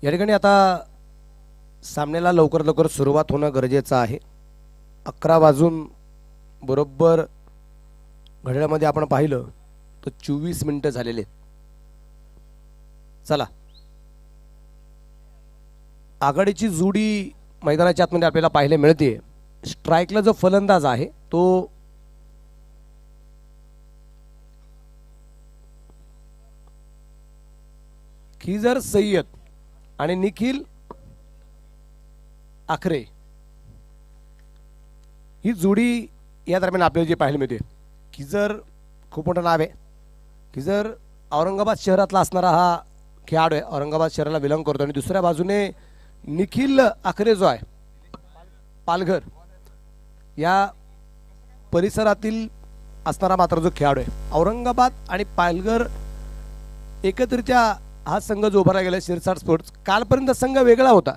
या ठिकाणी आता सामन्याला लवकर लवकर सुरुवात होणं गरजेचं आहे. 11 वाजून बरोबर घड्याळामध्ये आपण पाहिलं तर 24 मिनिटं झालेले. चला, आघाडीची जोडी मैदानाच्या आतमध्ये आपल्याला पाहायला मिळते. स्ट्राईकला जो फलंदाज आहे तो खिजर सय्यद आणि निखिल आखरे ही जोडी या दरम्यान आपल्याला जे पाहायला मिळते. खिजर खूप मोठं नाव आहे. खिजर औरंगाबाद शहरातला असणारा हा खेळाडू आहे. औरंगाबाद शहराला बिलॉंग करतो. आणि दुसऱ्या बाजूने निखिल आखरे जो आहे पालघर या परिसरातील असणारा मात्र जो खेळाडू आहे. औरंगाबाद आणि पालघर एकत्रित्या हा संघ जो उभारला गेला शिरसाट स्पोर्ट्स. कालपर्यंत संघ वेगळा होता.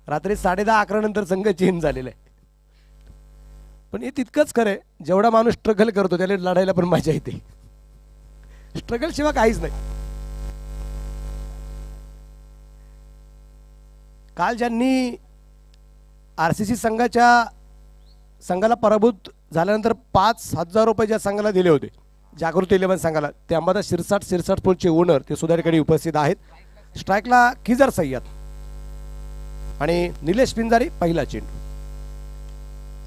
रात्री 10:30-11 नंतर संघ चेंज झालेला आहे. पण हे तितकंच खरं आहे, जेवढा माणूस स्ट्रगल करतो त्याला लढायला पण मजा येते. स्ट्रगल शिवाय काहीच नाही. काल ज्यांनी RCC संघाला पराभूत झाल्यानंतर 5,000 रुपये ज्या संघाला दिले होते जागृती 11 संघाला, ते अंबादा शिरसाट स्पोर्ट्सचे ओनर ते सुद्धा ठिकाणी उपस्थित आहेत. स्ट्राईकला खिजर सय्यद आणि निलेश पिंजारी पहिला चेंडू.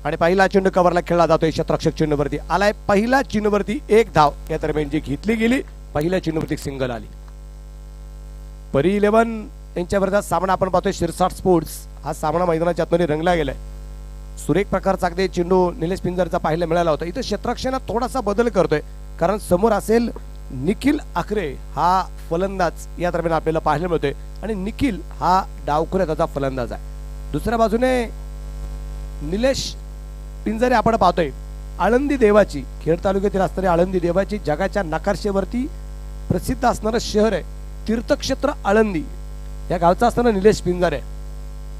आणि पहिला चेंडू कव्हरला खेळला जातोय. क्षेत्ररक्षक चेंडूवरती आलाय. पहिला चेंडूवरती 1 धाव या दरम्यान जी घेतली गेली. पहिल्या चेंडूवरती सिंगल आली. परी 11 यांच्यावरचा सामना आपण पाहतोय. शिरसाट स्पोर्ट्स हा सामना मैदानाच्या आतमध्ये रंगला गेलाय. सुरेख प्रकारचा अगदी चेंडू निलेश पिंजारचा पाहायला मिळाला होता. इथं क्षेत्ररक्षणात थोडासा बदल करतोय, कारण समोर असेल निखिल आखरे हा फलंदाज या दरम्यान आपल्याला पाहायला मिळतोय. आणि निखिल हा डावखुऱ्याचा फलंदाज आहे. दुसऱ्या बाजूने निलेश पिंजारे आपण पाहतोय. आळंदी देवाची, खेड तालुक्यातील असणारी आळंदी देवाची जगाच्या नकाशेवरती प्रसिद्ध असणारं शहर आहे. तीर्थक्षेत्र आळंदी या गावचा असणारा निलेश पिंजारे.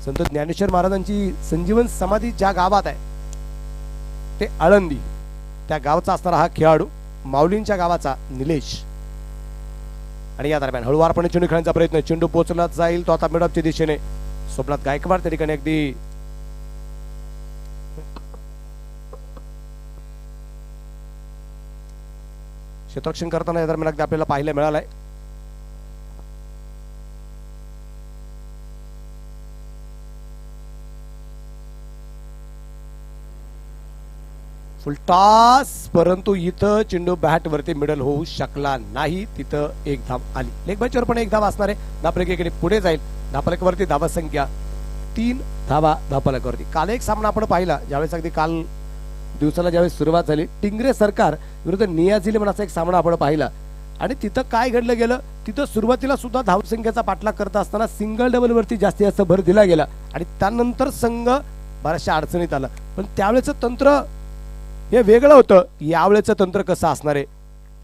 संत ज्ञानेश्वर महाराजांची संजीवन समाधी ज्या गावात आहे ते आळंदी, त्या गावचा असणारा हा खेळाडू, माऊलींच्या गावाचा निलेश. आणि या दरम्यान हळूवारपणे चेंडू खेळण्याचा प्रयत्न. चेंडू पोहोचला जाईल तो आता मिडअपच्या दिशेने. स्वप्नात गायकवाड त्या ठिकाणी अगदी क्षेत्ररक्षण करताना या दरम्यान अगदी आपल्याला पाहायला मिळालाय. फुलटॉस, परंतु इथं चेंडू बॅट वरती मिडल होऊ शकला नाही. तिथं 1 धाव आली. लेग बॅचवर पण 1 धाव असणार आहे. धापलकेकडे पुढे जाईल. धापलकावरती धावा संख्या 3 धावा धापलकावरती. काल एक सामना आपण पाहिला, ज्यावेळेस अगदी काल दिवसाला ज्यावेळेस सुरुवात झाली, टिंगरे सरकार विरुद्ध नियाझी लेमन असा एक सामना आपण पाहिला. आणि तिथं काय घडलं गेलं, तिथं सुरुवातीला सुद्धा धावसंख्येचा पाठलाग करत असताना सिंगल डबल वरती जास्तीत जास्त भर दिला गेला. आणि त्यानंतर संघ बऱ्याचशा अडचणीत आला. पण त्यावेळेचं तंत्र हे वेगळं होतं. यावेळेचं तंत्र कसं असणार आहे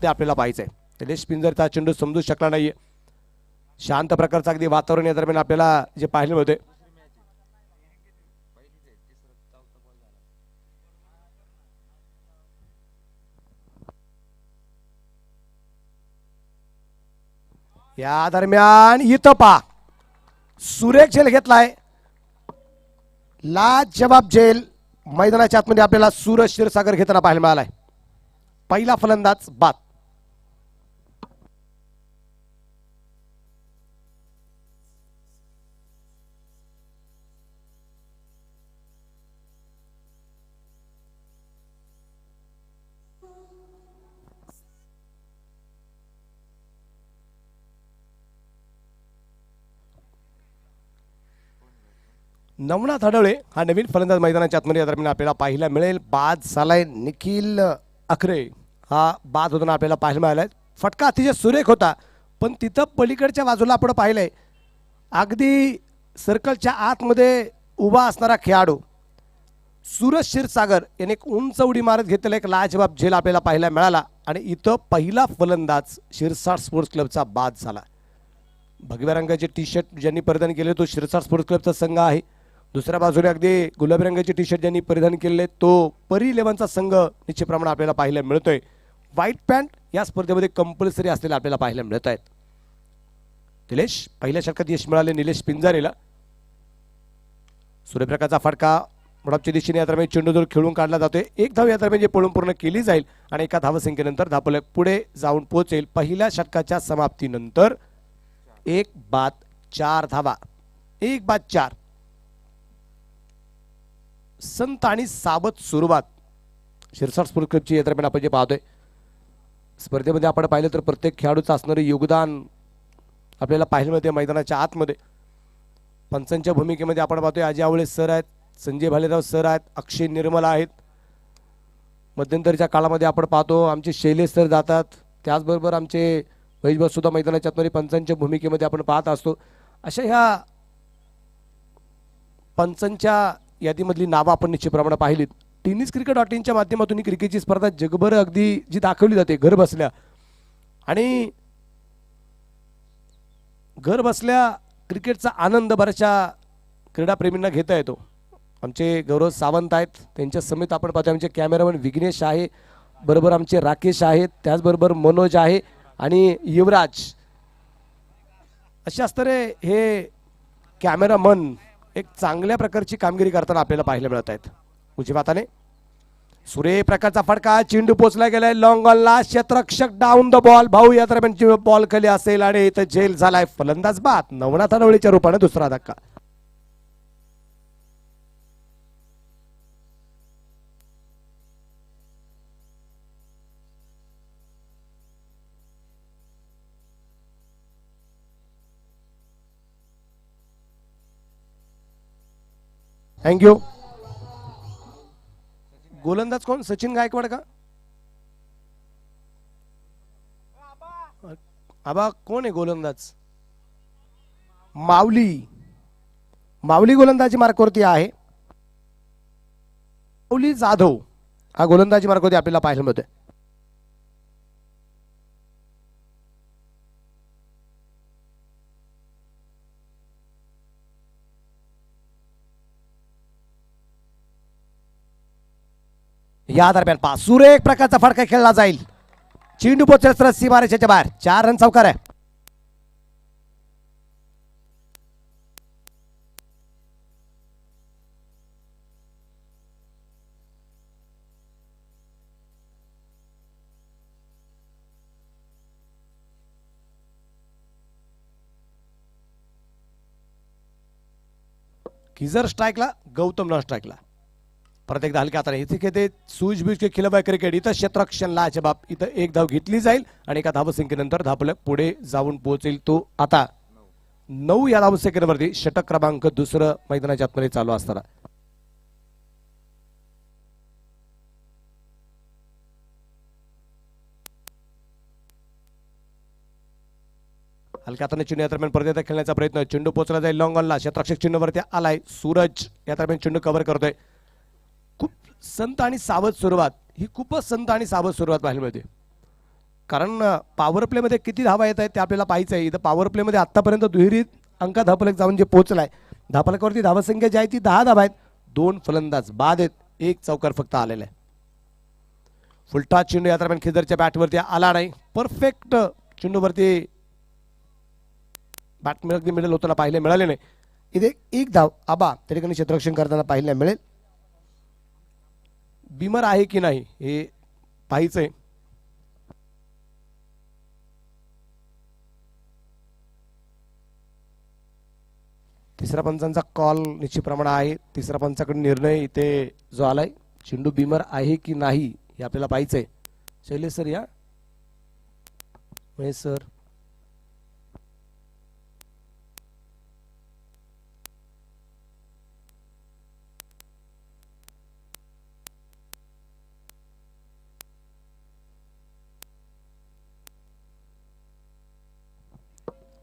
ते आपल्याला पाहायचंय. निलेश पिंजारचा चेंडू समजू शकला नाहीये. शांत प्रकारचं अगदी वातावरण या दरम्यान आपल्याला जे पाहायला मिळते. या दरम्यान इथं पा सुरेख झेल घेतलाय. लाजवाब झेल मैदानाच्या आतमध्ये आपल्याला सूरज क्षीरसागर घेताना पाहायला मिळालाय. पहिला फलंदाज बाद. नवनाथ हडळे हा नवीन फलंदाज मैदानाच्या आतमध्ये या दरम्यान आपल्याला पाहायला मिळेल. बाद झालाय. निखिल आखरे हा बाद होताना आपल्याला पाहायला मिळालाय. फटका अतिशय सुरेख होता, पण तिथं पलीकडच्या बाजूला आपण पाहिलंय अगदी सर्कलच्या आतमध्ये उभा असणारा खेळाडू सूरज क्षीरसागर याने एक उंच उडी मारत घेतलेला एक लाजवाब झेल आपल्याला पाहायला मिळाला. आणि इथं पहिला फलंदाज शिरसाट स्पोर्ट्स क्लबचा बाद झाला. भगव्या रंगाचे टी शर्ट ज्यांनी परिधान केले तो शिरसाट स्पोर्ट्स क्लबचा संघ आहे. दुसऱ्या बाजूने अगदी गुलाबी रंगाचे टी शर्ट ज्यांनी परिधान केले तो परी 11चा संघ निश्चितप्रमाणे आपल्याला पाहायला मिळतोय. व्हाईट पॅन्ट या स्पर्धेमध्ये कंपल्सरी असलेला आपल्याला पाहायला मिळत आहेत. निलेश, पहिल्या षटकात यश मिळाले निलेश पिंजारेला. सूर्यप्रकाशचा फटका मुळापच्या दिशेने या दरम्यान चेंडू दूर खेळून काढला जातोय. एक धाव या दरम्यान जे पळून पूर्ण केली जाईल आणि एका धावसंख्येनंतर धापले पुढे जाऊन पोहोचेल. पहिल्या षटकाच्या समाप्तीनंतर 1-4 धावा. 1-4. संत आणि सावध सुरुवात शिरसाट स्पोर्ट्स क्लबची या दरम्यान आपण जे पाहतोय. स्पर्धेमध्ये आपण पाहिलं तर प्रत्येक खेळाडूचं असणारे योगदान आपल्याला पाहायला मिळते मैदानाच्या आतमध्ये. पंचांच्या भूमिकेमध्ये आपण पाहतोय अजय आवळे सर आहेत, संजय भालेराव सर आहेत, अक्षय निर्मला आहेत. मध्यंतरीच्या काळामध्ये आपण पाहतो आमचे शैलेश सर जातात, त्याचबरोबर आमचे महेशभाऊ सुद्धा मैदानाच्या आतमध्ये पंचांच्या भूमिकेमध्ये आपण पाहत असतो. अशा ह्या पंचांच्या यादीमधली नावं आपण निश्चितप्रमाणे पाहिलीत. tenniscricket.in माध्यमातून ही क्रिकेटची स्पर्धा जगभर अगदी जी दाखवली जाते घर बसल्या, आणि घर बसल्या क्रिकेटचा आनंद बऱ्याचशा क्रीडाप्रेमींना घेता येतो. आमचे गौरव सावंत आहेत, त्यांच्या समेत आपण पाहतो आमचे कॅमेरामॅन विघ्नेश आहे, बरोबर आमचे राकेश आहेत, त्याचबरोबर मनोज आहे आणि युवराज. अशा असणारे हे कॅमेरामन एक चांगल्या प्रकारची कामगिरी करताना आपल्याला पाहायला मिळत आहेत. उजव्या हाताने सूर्यप्रकाशचा फटका, चेंडू पोचला गेलाय लॉंग ऑनला, क्षेत्ररक्षक डाऊन द बॉल. भाऊ या दरम्यान बॉल खाली असेल आणि इथं झेल झालाय. फलंदाज बाद नवनाथ नवळेच्या रूपाने दुसरा धक्का. थँक्यू. गोलंदाज कोण? सचिन गायकवाड का? आबा कोण आहे गोलंदाज? माऊली. माऊली गोलंदाजी मार्कवरती आहे. माऊली जाधव हा गोलंदाजी मार्कवरती आपल्याला पाहायला मिळतोय. या दरम्यान पासूर एक प्रकारचा फटका खेळला जाईल. चेंडू पोचेल रस्सी मारायच्या बाहेर. 4 रन चौकार आहे. किजर स्ट्राइकला, गौतम नॉन स्ट्राइकला. परत एकदा हलक्या हाताने इथे खेळते सूझबूझ के खिलाफ आहे क्रिकेट. इथं क्षेत्ररक्षणला जबाब. इथं एक धाव घेतली जाईल आणि एका धावसंख्येनंतर धापलं पुढे जाऊन पोहोचेल तो आता 9 या धावसंख्येवरती. षटक क्रमांक दुसरं मैदानाच्या आतमध्ये चालू असताना हलक्या हाताने चेंडू या दरम्यान परत एकदा खेळण्याचा प्रयत्न. चेंडू पोहोचला जाईल लॉंग ऑनला. क्षेत्ररक्षक चेंडूवरती आलाय. सूरज या दरम्यान चेंडू कव्हर करतोय. खूप संत आणि सावध सुरुवात. ही खूपच संत आणि सावध सुरुवात पाहायला मिळते, कारण पॉवर प्ले मध्ये किती धावा येत आहेत ते आपल्याला पाहायचं आहे. इथं पॉवर प्ले मध्ये आतापर्यंत दुहेरी अंका धावफलक जाऊन जे पोहोचलाय, धावफलकावरती धावसंख्या जी आहे ती 10 धावा आहेत. 2 फलंदाज बाद आहेत. 1 चौकार फक्त आलेला आहे. फुलटा चेंडू या दरम्यान खिदरच्या बॅटवरती आला नाही. परफेक्ट चेंडूवरती बॅट मिडल होताना पाहायला मिळाले नाही. इथे 1 धाव आबा त्या ठिकाणी क्षेत्ररक्षण करताना पाहायला मिळेल. बिमर आहे की नाही हे पाहायचंय. तिसऱ्या पंचांचा कॉल निश्चितप्रमाणे आहे. तिसऱ्या पंचाकडे निर्णय इथे जो आलाय, चेंडू बिमर आहे की नाही हे आपल्याला पाहायचंय. शैलेश सर या. महेश सर.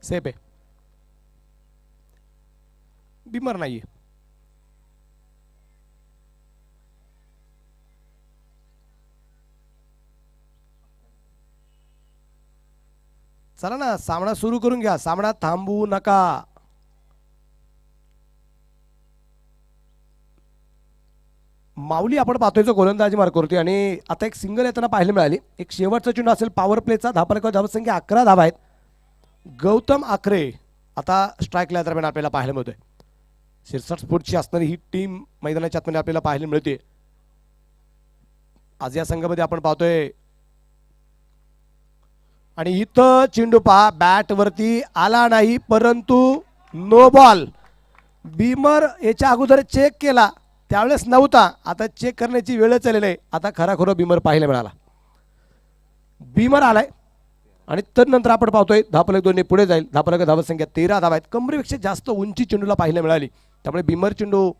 सेफ आहे. बिमर नाहीये. चला ना, सामना सुरू करून घ्या. सामना थांबवू नका. माऊली आपण पाहतोय जो गोलंदाजी मार्कवरती, आणि आता एक सिंगल येताना पाहायला मिळाली. एक शेवटचा चेंडू असेल पॉवर प्लेचा. धावफलकावर धावसंख्या 11 धावा आहेत. गौतम आखरे आता स्ट्राईकला दरम्यान आपल्याला पाहायला मिळतोय. शिरसाट स्पोर्ट्सची असणारी ही टीम मैदानाच्या आतमध्ये आपल्याला पाहायला मिळते. आज या संघामध्ये आपण पाहतोय आणि इथं चेंडू पहा बॅट वरती आला नाही, परंतु नो बॉल. बीमर याच्या अगोदर चेक केला त्यावेळेस नव्हता, आता चेक करण्याची वेळ चाललेली आहे. आता खराखुरा बीमर पाहायला मिळाला. बीमर आलाय आणि नंतर आपण पाहतोय धापलक 2 पुढे जाईल. धापलक धाव संख्या 13 धावा आहेत. कमरेपेक्षा जास्त उंची चेंडूला पाहायला मिळाली, त्यामुळे बीमर चेंडू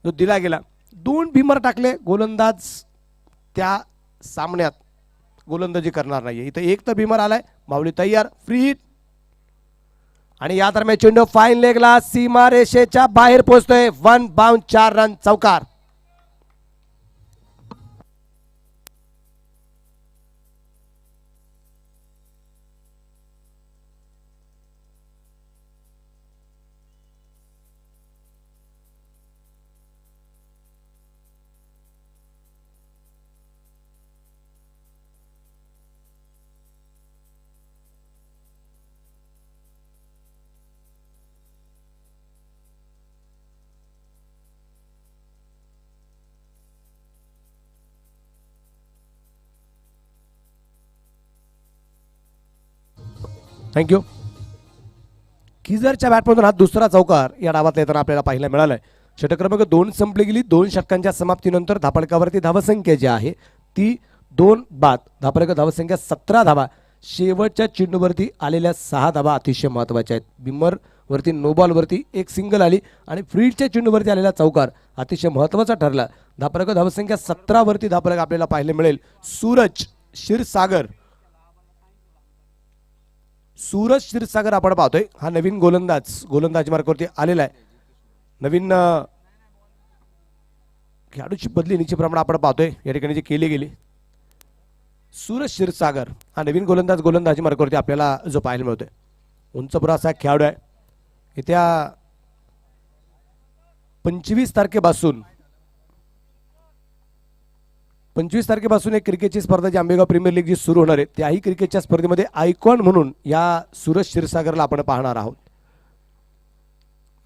जो दिला गेला 2 बीमर टाकले. गोलंदाज त्या सामन्यात गोलंदाजी करणार नाहीये. इथं एक तर बीमर आलाय. माऊली तयार, फ्री हिट आणि या दरम्यान चेंडू फाईन लेगला सीमा रेषेच्या बाहेर पोहोचतोय. 1 बाउंड 4 रन चौकार. थँक्यू. किजरच्या बॅटमधून हा दुसरा चौकार या डावात येताना आपल्याला पाहायला मिळालाय. षटक क्रमांक 2 संपली गेली. 2 षटकांच्या समाप्तीनंतर धापळकावरती धावसंख्या जी आहे ती 2 बाद. धापळक धावसंख्या 17 धावा. शेवटच्या चेंडूवरती आलेल्या 6 धावा अतिशय महत्वाच्या आहेत. बिमर वरती नो बॉल वरती एक सिंगल आली आणि फ्रीडच्या चेंडूवरती आलेला चौकार अतिशय महत्वाचा ठरला. धापळक धावसंख्या 17 वरती धापळक आपल्याला पाहायला मिळेल. सूरज क्षीरसागर आपण पाहतोय. हा नवीन गोलंदाज मार्गावरती आलेला आहे. नवीन खेळाडूची बदली निश्चितप्रमाणे आपण पाहतोय या ठिकाणी जी केली गेली. सूरज क्षीरसागर हा नवीन गोलंदाजी मार्गावरती आपल्याला जो पाहायला मिळतोय. उंच पुरा असा खेळाडू आहे. येत्या 25 तारखेपासून एक क्रिकेटची स्पर्धा जी आंबेगाव प्रीमियर लीग जी सुरू होणार आहे त्याही क्रिकेटच्या स्पर्धेमध्ये आयकॉन म्हणून या सूरज क्षीरसागरला आपण पाहणार आहोत.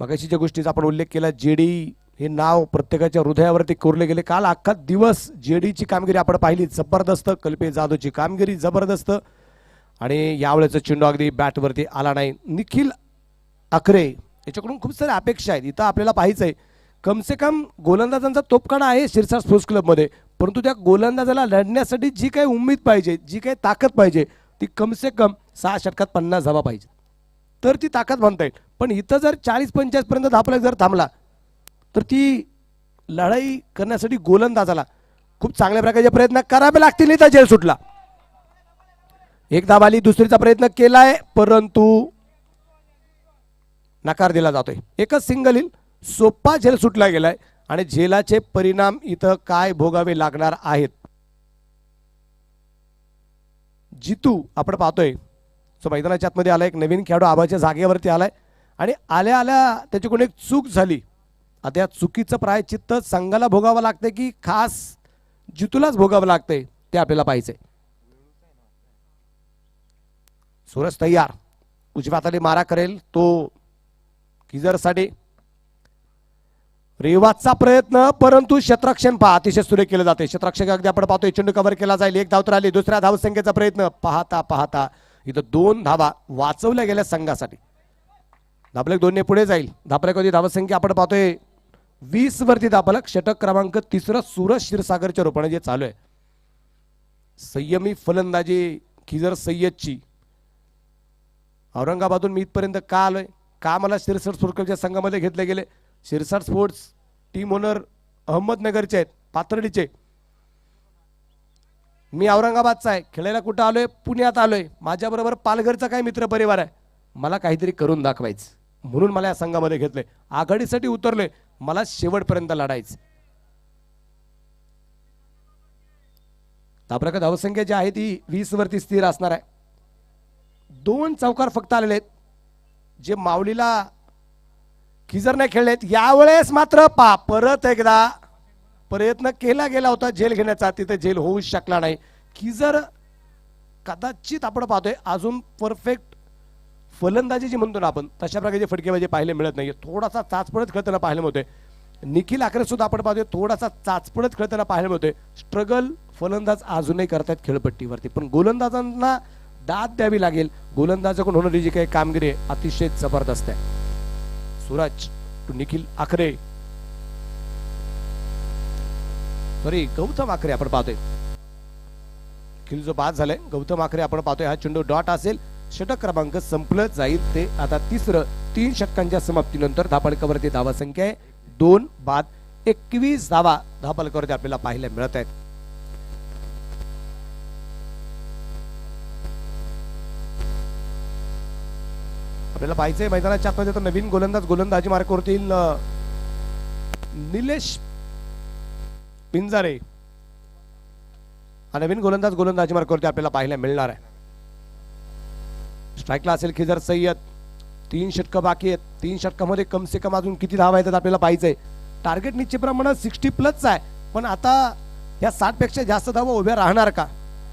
मगाशी ज्या गोष्टीचा आपण उल्लेख केला, जेडी हे नाव प्रत्येकाच्या हृदयावरती कोरले गेले. काल अख्खा दिवस जेडीची कामगिरी आपण पाहिली, जबरदस्त. कल्पेश जाधवची कामगिरी जबरदस्त आणि यावेळेचा चेंडू अगदी बॅटवरती आला नाही. निखिल आखरे याच्याकडून खूप साऱ्या अपेक्षा आहेत. इथं आपल्याला पाहायचं आहे कमसे कम गोलंदाजांचा तोपखाना आहे शिरसाट स्पोर्ट्स क्लबमध्ये, परंतु त्या गोलंदाजाला लढण्यासाठी जी काही उमेद पाहिजे, जी काही ताकद पाहिजे ती कमसे कम 6 षटकात 50 धावा पाहिजे तर ती ताकद म्हणता येईल. पण इथं जर 40-45 पर्यंत धापला जर थांबला तर ती लढाई करण्यासाठी गोलंदाजाला खूप चांगल्या प्रकारचे प्रयत्न करावे लागतील. इथं झेल सुटला. एक धाव आली, दुसरीचा प्रयत्न केलाय परंतु नकार दिला जातोय. एकच सिंगल येईल. सोपा झेल सुटला गेलाय आणि झेलाचे परिणाम इथं काय भोगावे लागणार आहेत. जितू आपण पाहतोय जो मैदानाच्या आतमध्ये आला. एक नवीन खेळाडू आबाच्या जागेवरती आलाय आणि आल्या आल्या त्याच्याकडून एक चूक झाली. आता या चुकीचं प्रायश्चित्त संघाला भोगावं लागतंय की खास जितूलाच भोगावं लागतंय ते आपल्याला पाहिजे. सूरज तयार, उजव्या हाताने मारा करेल तो किजरसाठी. रेवाचा प्रयत्न परंतु क्षेत्ररक्षण पहा अतिशय सुरेख केलं जाते. क्षेत्ररक्षक अगदी आपण पाहतोय चेंडू कव्हर केला जाईल. एक धाव तर आली. दुसऱ्या धावसंख्येचा प्रयत्न पाहता इथं 2 धावा वाचवल्या गेल्या संघासाठी. धापलक 2 ने पुढे जाईल. धापलक धावसंख्या आपण पाहतोय 20 वरती धापलक. षटक क्रमांक 3 सूरज क्षीरसागरच्या रूपाने जे चालू आहे. संयमी फलंदाजी खिजर सय्यदची. औरंगाबादहून मी इथपर्यंत का आलोय, का मला शिरसाट स्पोर्ट्सच्या संघामध्ये घेतले गेले. शिरसाट स्पोर्ट्स टीम ओनर अहमदनगरचे आहेत, पाथर्डीचे. मी औरंगाबादचा आहे. खेळायला कुठं आलोय, पुण्यात आलोय. माझ्याबरोबर पालघरचा काही मित्र परिवार आहे. मला काहीतरी करून दाखवायचं म्हणून मला या संघामध्ये घेतले. आघाडीसाठी उतरले. मला शेवटपर्यंत लढायचं. धापलक धावसंख्या जी आहे ती 20 वरती स्थिर असणार आहे. 2 चौकार फक्त आलेले आहेत जे माऊलीला खिजरने खेळलेत. यावेळेस मात्र परत एकदा प्रयत्न केला गेला होता झेल घेण्याचा, तिथे झेल होऊ शकला नाही. खिजर कदाचित आपण पाहतोय अजून परफेक्ट फलंदाजी जी म्हणतो ना आपण तशा प्रकारचे फटकेबाजी पाहायला मिळत नाही. थोडासा चाचपडत खेळताना पाहायला मिळतोय. निखिल आखरे सुद्धा आपण पाहतोय थोडासा चाचपडत खेळताना पाहायला मिळतोय. स्ट्रगल फलंदाज अजूनही करतायत खेळपट्टीवरती, पण गोलंदाजांना दाद द्यावी लागेल. गोलंदाजाकडून होणारी जी काही कामगिरी आहे अतिशय जबरदस्त आहे. सूरज टू निखिल आखरे, सॉरी गौतम आखरे आपण पाहतोय. निखिल जो बाद झालाय गौतम आखरे आपण पाहतोय. हा चेंडू डॉट असेल. षटक क्रमांक संपलं जाईल ते आता तिसरं. 3 षटकांच्या समाप्तीनंतर धापळकावरती धावा संख्या आहे 2 बाद 21 धावा धापळकावरती आपल्याला पाहायला मिळत आहेत. आपल्याला पाहायचंय मैदानाच्या आतमध्ये तर नवीन गोलंदाजी मार्गावरती निलेश पिंजारे हा नवीन गोलंदाजी मार्गावरती आपल्याला पाहायला मिळणार आहे. स्ट्राईकला असेल खिजर सय्यद. 3 षटकं बाकी आहेत. 3 षटकामध्ये कम से कम अजून किती धावा येतात आपल्याला पाहायचंय. टार्गेट निश्चितप्रमाणे 60+ आहे, पण आता या 60 पेक्षा जास्त धावा उभ्या राहणार का?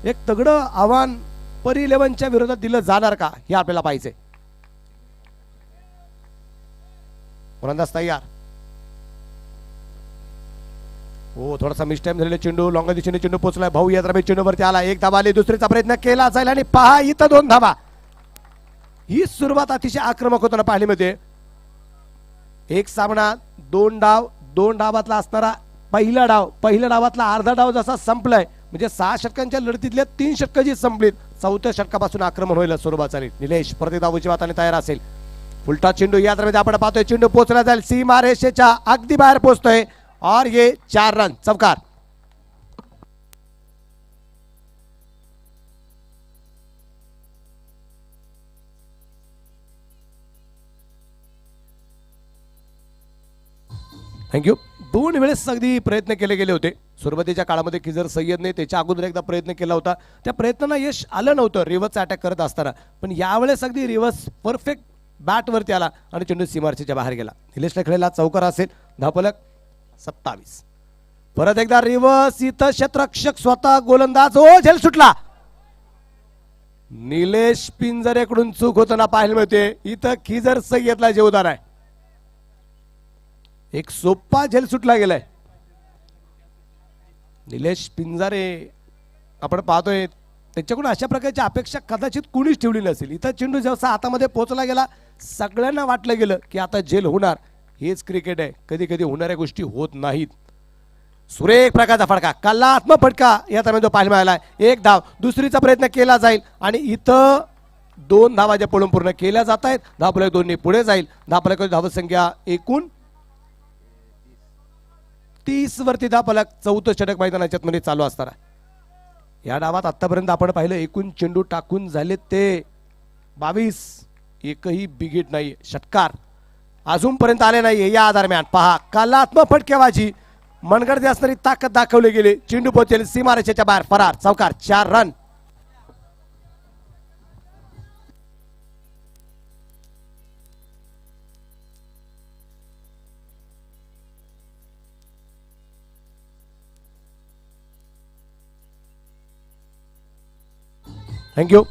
एक तगडं आव्हान परी 11च्या विरोधात दिलं जाणार का हे आपल्याला पाहायचंय. गोलंदाज तयार. हो थोडासा मिसटाइम झालेला चेंडू लॉंग दिशेने चेंडू पोहोचलाय. भाऊ या दरम्यान चेंडूवरती आला. 1 धावा आली. दुसरीचा प्रयत्न केला जाईल आणि पहा इथं 2 धावा. ही सुरुवात अतिशय आक्रमक होताना पाहिली मध्ये. एक सामना 2 डाव 2 डावातला असणारा पहिला डावातला अर्धा डाव जसा संपलाय म्हणजे 6 षटकांच्या लढतीतल्या 3 षटकं जी संपलीत 4थ्या षटकापासून आक्रमण व्हायला सुरुवात झाली. निलेश प्रति धावची वाताने तयार असेल. उलटा चेंडू या दरम्यान आपण पाहतोय चेंडू पोहोचला जाईल सीमा रेषेच्या अगदी बाहेर पोहोचतोय और ये 4 रन चौकार. थँक्यू. 2 वेळेस अगदी प्रयत्न केले गेले होते. सुरुवातीच्या काळामध्ये खिजर सय्यदने त्याच्या अगोदर एकदा प्रयत्न केला होता. त्या प्रयत्नांना यश आलं नव्हतं रिव्हर्स अटॅक करत असताना, पण यावेळेस अगदी रिव्हर्स परफेक्ट बॅट वरती आला आणि चेंडू सीमारेषेच्या बाहेर गेला. निलेशला खेळलेला चौकार असेल. धावफलक 27. परत एकदा रिव्हर्स. इथं क्षेत्ररक्षक स्वतः गोलंदाज झेल सुटला. निलेश पिंजरेकडून चूक होताना पाहायला मिळते. इथं खिजर सय्यदला जेवदार आहे. एक सोपा झेल सुटला गेलाय. निलेश पिंजारे आपण पाहतोय त्याच्याकडून अशा प्रकारची अपेक्षा कदाचित कुणीच ठेवली नसेल. इथं चेंडू जसा हातामध्ये पोहोचला गेला सगळ्यांना वाटलं गेलं की आता जेल होणार. हेच क्रिकेट आहे. कधी कधी होणाऱ्या गोष्टी होत नाहीत. सुरेख प्रकारचा फटका कलात्मक फटका या दरम्यान जो पाहायला मिळाला. 1 धाव. दुसरीचा प्रयत्न केला जाईल आणि इथं 2 धावा ज्या पळून पूर्ण केल्या जात आहेत. धावफलक 2 पुढे जाईल. धावफलक धावसंख्या एकूण 30 वरती धावफलक. 4थं षटक मैदानाच्या मध्ये चालू असताना या डावात आतापर्यंत आपण पाहिलं एकूण चेंडू टाकून झाले ते 22. एकही बिगिट नाही. षटकार अजूनपर्यंत आले नाही. या दरम्यान पहा कलात्मक फटकेबाजी मनगडती असणारी ताकद दाखवली गेली. चेंडू पोहोचेल सीमारेषेच्या बाहेर. फरार चौकार. 4 रन. थँक्यू.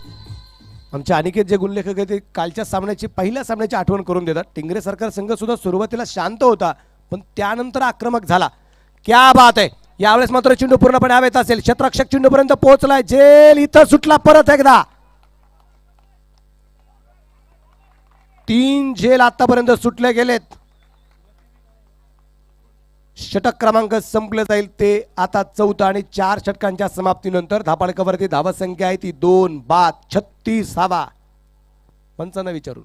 आमचे अनिकेत जे गुणलेखक आहेत ते कालच्या सामन्याची पहिल्या सामन्याची आठवण करून देतात. टिंगरे सरकार संघ सुद्धा सुरुवातीला शांत होता पण त्यानंतर आक्रमक झाला. क्या बात आहे. यावेळेस मात्र चेंडू पूर्णपणे हवेत असेल. क्षेत्ररक्षक चेंडूपर्यंत पोहोचलाय. जेल इथं सुटला परत एकदा. 3 झेल आतापर्यंत सुटले गेलेत. षटक क्रमांक संपले जाईल ते आता 4थं आणि 4 षटकांच्या समाप्तीनंतर धापळकावरती धावा संख्या आहे ती 2 बाद 36 धावा. पंचांना विचारून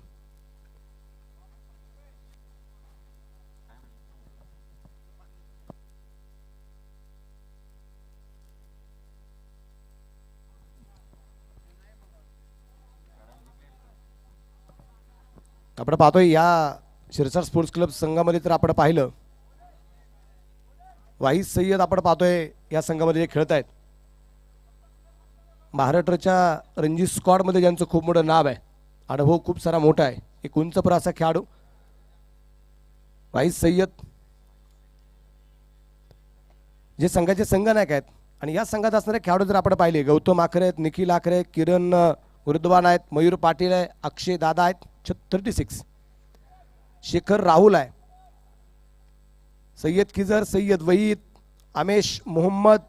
आपण पाहतोय या शिरसाट स्पोर्ट्स क्लब संघामध्ये तर आपण पाहिलं वाहिद सय्यद आपण पाहतोय या संघामध्ये खेळत आहेत. महाराष्ट्राच्या रणजी स्क्वॉड मध्ये ज्यांचं खूप मोठं नाव आहे. अनुभव खूप सारा मोठा आहे. एक उंचपर असा खेळाडू वाहिद सय्यद जे संघाचे संघनायक आहेत आणि या संघात असणारे खेळाडू जर आपण पाहिले गौतम आखरे आहेत, निखिल आखरे, किरण गुरुद्वान आहेत, मयूर पाटील आहे, अक्षय दादा आहेत 36, शेखर राहुल आहे, सय्यद खिजर, सय्यद वहीद, आमेश मोहम्मद,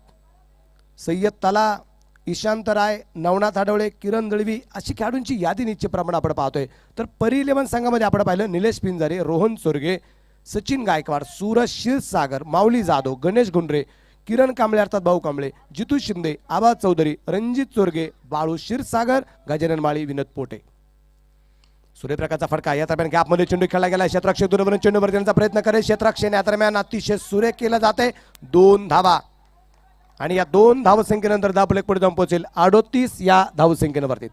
सय्यद तला, ईशांत राय, नवनाथ आडवळे, किरण दळवी अशी खेळाडूंची यादी निश्चितप्रमाणे आपण पाहतोय. तर परी 11 संघामध्ये आपण पाहिलं निलेश पिंजारे, रोहन चोरगे, सचिन गायकवाड, सूरज क्षीरसागर, माऊली जाधव, गणेश गुंडरे, किरण कांबळे अर्थात भाऊ कांबळे, जितू शिंदे, आबा चौधरी, रणजित चोरगे, बाळू क्षीरसागर, गजानन माळी, विनोद पोटे. सूर्यप्रकाशचा फटका या दरम्यान गॅपमध्ये चेंडू खेळला गेला. क्षेत्ररक्षक दूरवरून चेंडूवर देण्याचा प्रयत्न करेल. क्षेत्ररक्षण या दरम्यान अतिशय सुरेख केलं जाते. 2 धावा आणि या 2 धावसंख्येनंतर धावफलक पुढे जाऊन पोहोचेल 38 या धावसंख्येवरती.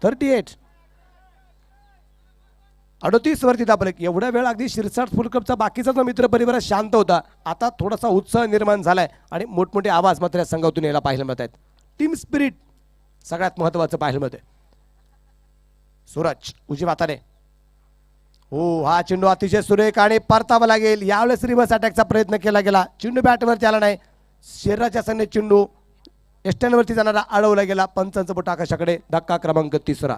38 वरती धावफलक. एवढ्या वेळ अगदी शिरसाट फुलकपचा बाकीचा जो मित्र परिवार शांत होता, आता थोडासा उत्साह निर्माण झालाय आणि मोठमोठे आवाज मात्र या संघातून यायला पाहायला मिळत आहेत. टीम स्पिरिट सगळ्यात महत्वाचं पाहायला मिळतंय. सूरज उजव्या हाताने, हो हा चेंडू अतिशय सुरेख आणि परतावा लागेल. यावेळेस रिव्हर्स अटॅकचा प्रयत्न केला गेला. चेंडू बॅटवरती आला नाही. शरीराच्या सन्ने चेंडू एस्टॅनवरती जाणारा अडवला गेला. पंचांचं बोट आकाशाकडे. धक्का क्रमांक 3.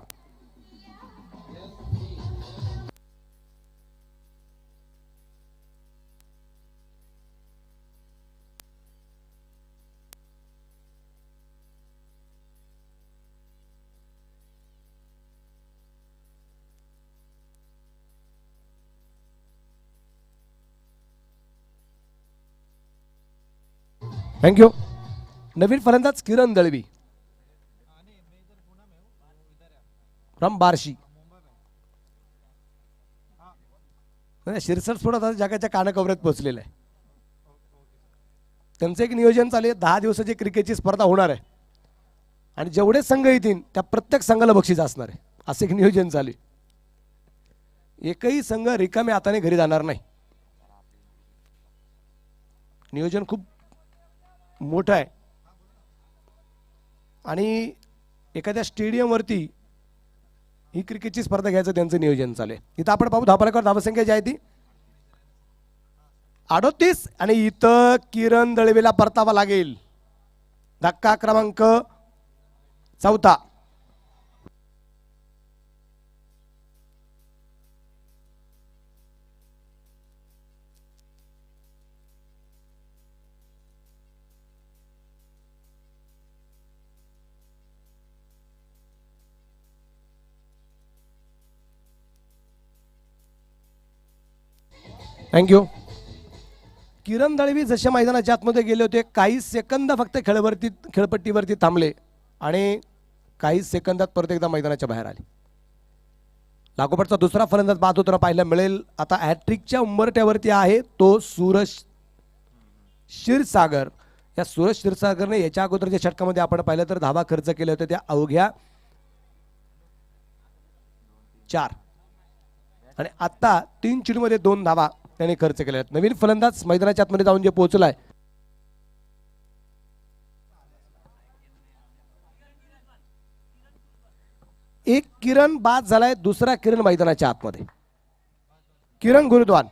थँक्यू. नवीन फलंदाज किरण दळवी फ्रॉम बार्शी. शिरसट स्फोट आता जगाच्या कानाकोपऱ्यात पोहोचलेलं आहे. त्यांचं एक नियोजन चालू आहे. 10 दिवसाची क्रिकेटची स्पर्धा होणार आहे आणि जेवढे संघ येतील त्या प्रत्येक संघाला बक्षीस असणार आहे, असं एक नियोजन चालू आहे. एकही संघ रिकाम्या हाताने घरी जाणार नाही. नियोजन खूप मोठं आहे आणि एखाद्या स्टेडियमवरती ही क्रिकेटची स्पर्धा घ्यायचं त्यांचं नियोजन चालू आहे. इथं आपण पाहू धावफलकावर धावसंख्या जी आहे ती 38 आणि इथं किरण दळवीला परतावा लागेल. धक्का क्रमांक 4. थँक्यू. किरण दळवी जसे मैदानाच्या आतमध्ये गेले होते, काही सेकंद फक्त खेळपट्टीवरती थांबले आणि काही सेकंदात परत एकदा मैदानाच्या बाहेर आले. लागोपाठचा दुसरा फलंदाज बाद होताना पाहायला मिळेल. आता हॅट्रिकच्या उंबरट्यावरती आहे तो सूरज क्षीरसागर. या सूरज क्षीरसागरने याच्या अगोदरच्या षटकामध्ये आपण पाहिलं तर धावा खर्च केले होते त्या अवघ्या 4 आणि आता 3 चेंडूमध्ये 2 धावा त्याने खर्च केल्या आहेत. नवीन फलंदाज मैदानाच्या आतमध्ये जाऊन जे पोहोचलाय एक किरण बाद झालाय. दुसरा किरण मैदानाच्या आतमध्ये. किरण गुरुद्वान.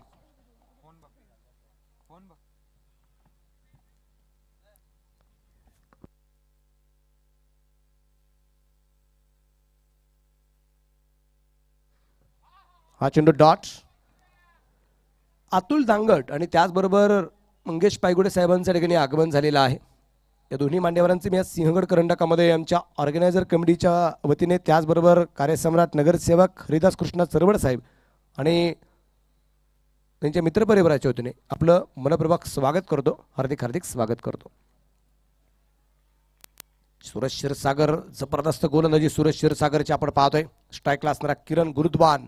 हा चेंडू डॉट. अतुल दांगट आणि त्याचबरोबर मंगेश पायगुडे साहेबांच्या ठिकाणी आगमन झालेलं आहे. या दोन्ही मान्यवरांचे मी आज सिंहगड करंडकामध्ये आमच्या ऑर्गनायझर कमिटीच्या वतीने, त्याचबरोबर कार्यसम्राट नगरसेवक हरिदास कृष्णा चरवड साहेब आणि त्यांच्या मित्रपरिवाराच्या वतीने आपलं मनपूर्वक स्वागत करतो. हार्दिक हार्दिक स्वागत करतो. सूरज क्षीरसागर जबरदस्त गोलंदाजी सूरज क्षीरसागरची आपण पाहतोय. स्ट्राईकला असणारा किरण गुरुद्वान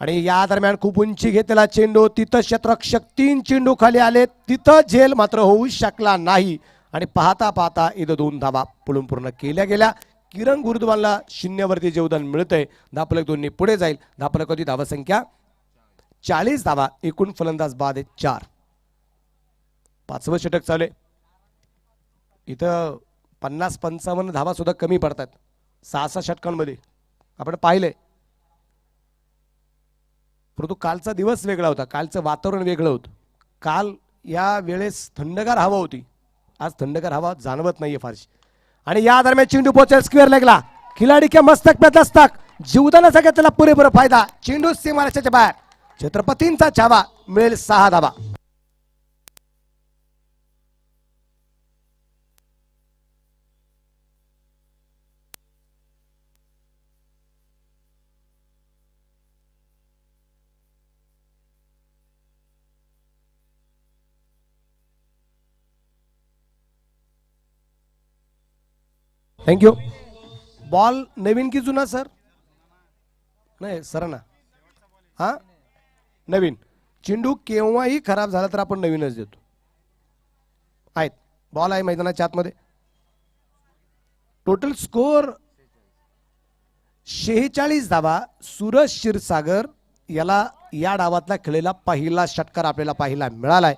आणि या दरम्यान खूप उंची घेतलेला चेंडू. तिथं क्षेत्ररक्षक 3 चेंडू खाली आले. तिथं झेल मात्र होऊ शकला नाही आणि पाहता पाहता इथं 2 धावा पळून पूर्ण केल्या गेल्या. किरण गुरुद्वानला 0 वरती योगदान मिळतंय. धावफलक 2 पुढे जाईल. धावफलकावरती धावसंख्या 40 धावा. एकूण फलंदाज बाद आहेत 4. 5वं षटक चालू आहे. इथं 50-55 धावा सुद्धा कमी पडतात 6 षटकांमध्ये आपण पाहिले. परंतु कालचा दिवस वेगळा होता. कालचं वातावरण वेगळं होतं. काल या वेळेस थंडगार हवा होती. आज थंडगार हवा जाणवत नाहीये फारशी. आणि या दरम्यान चेंडू पोहोचेल स्क्वेअर लेगला. खिलाडी के मस्तक पे दस्तक, जीवदानाचा घेतलेला पुरेपूर फायदा, चेंडू सीमारेषेच्या बाहेर, छत्रपतींचा छावा, मिळेल 6 धावा. थँक्यू. बॉल नवीन की जुना सर? नाही सर ना, हा नवीन. चेंडू केव्हाही खराब झाला तर आपण नवीनच देतो. आहेत, बॉल आहे मैदानाच्या आतमध्ये. टोटल स्कोर 46 धावा. सूरज क्षीरसागर याला या डावातला खेळलेला पहिला षटकार आपल्याला पाहायला मिळालाय.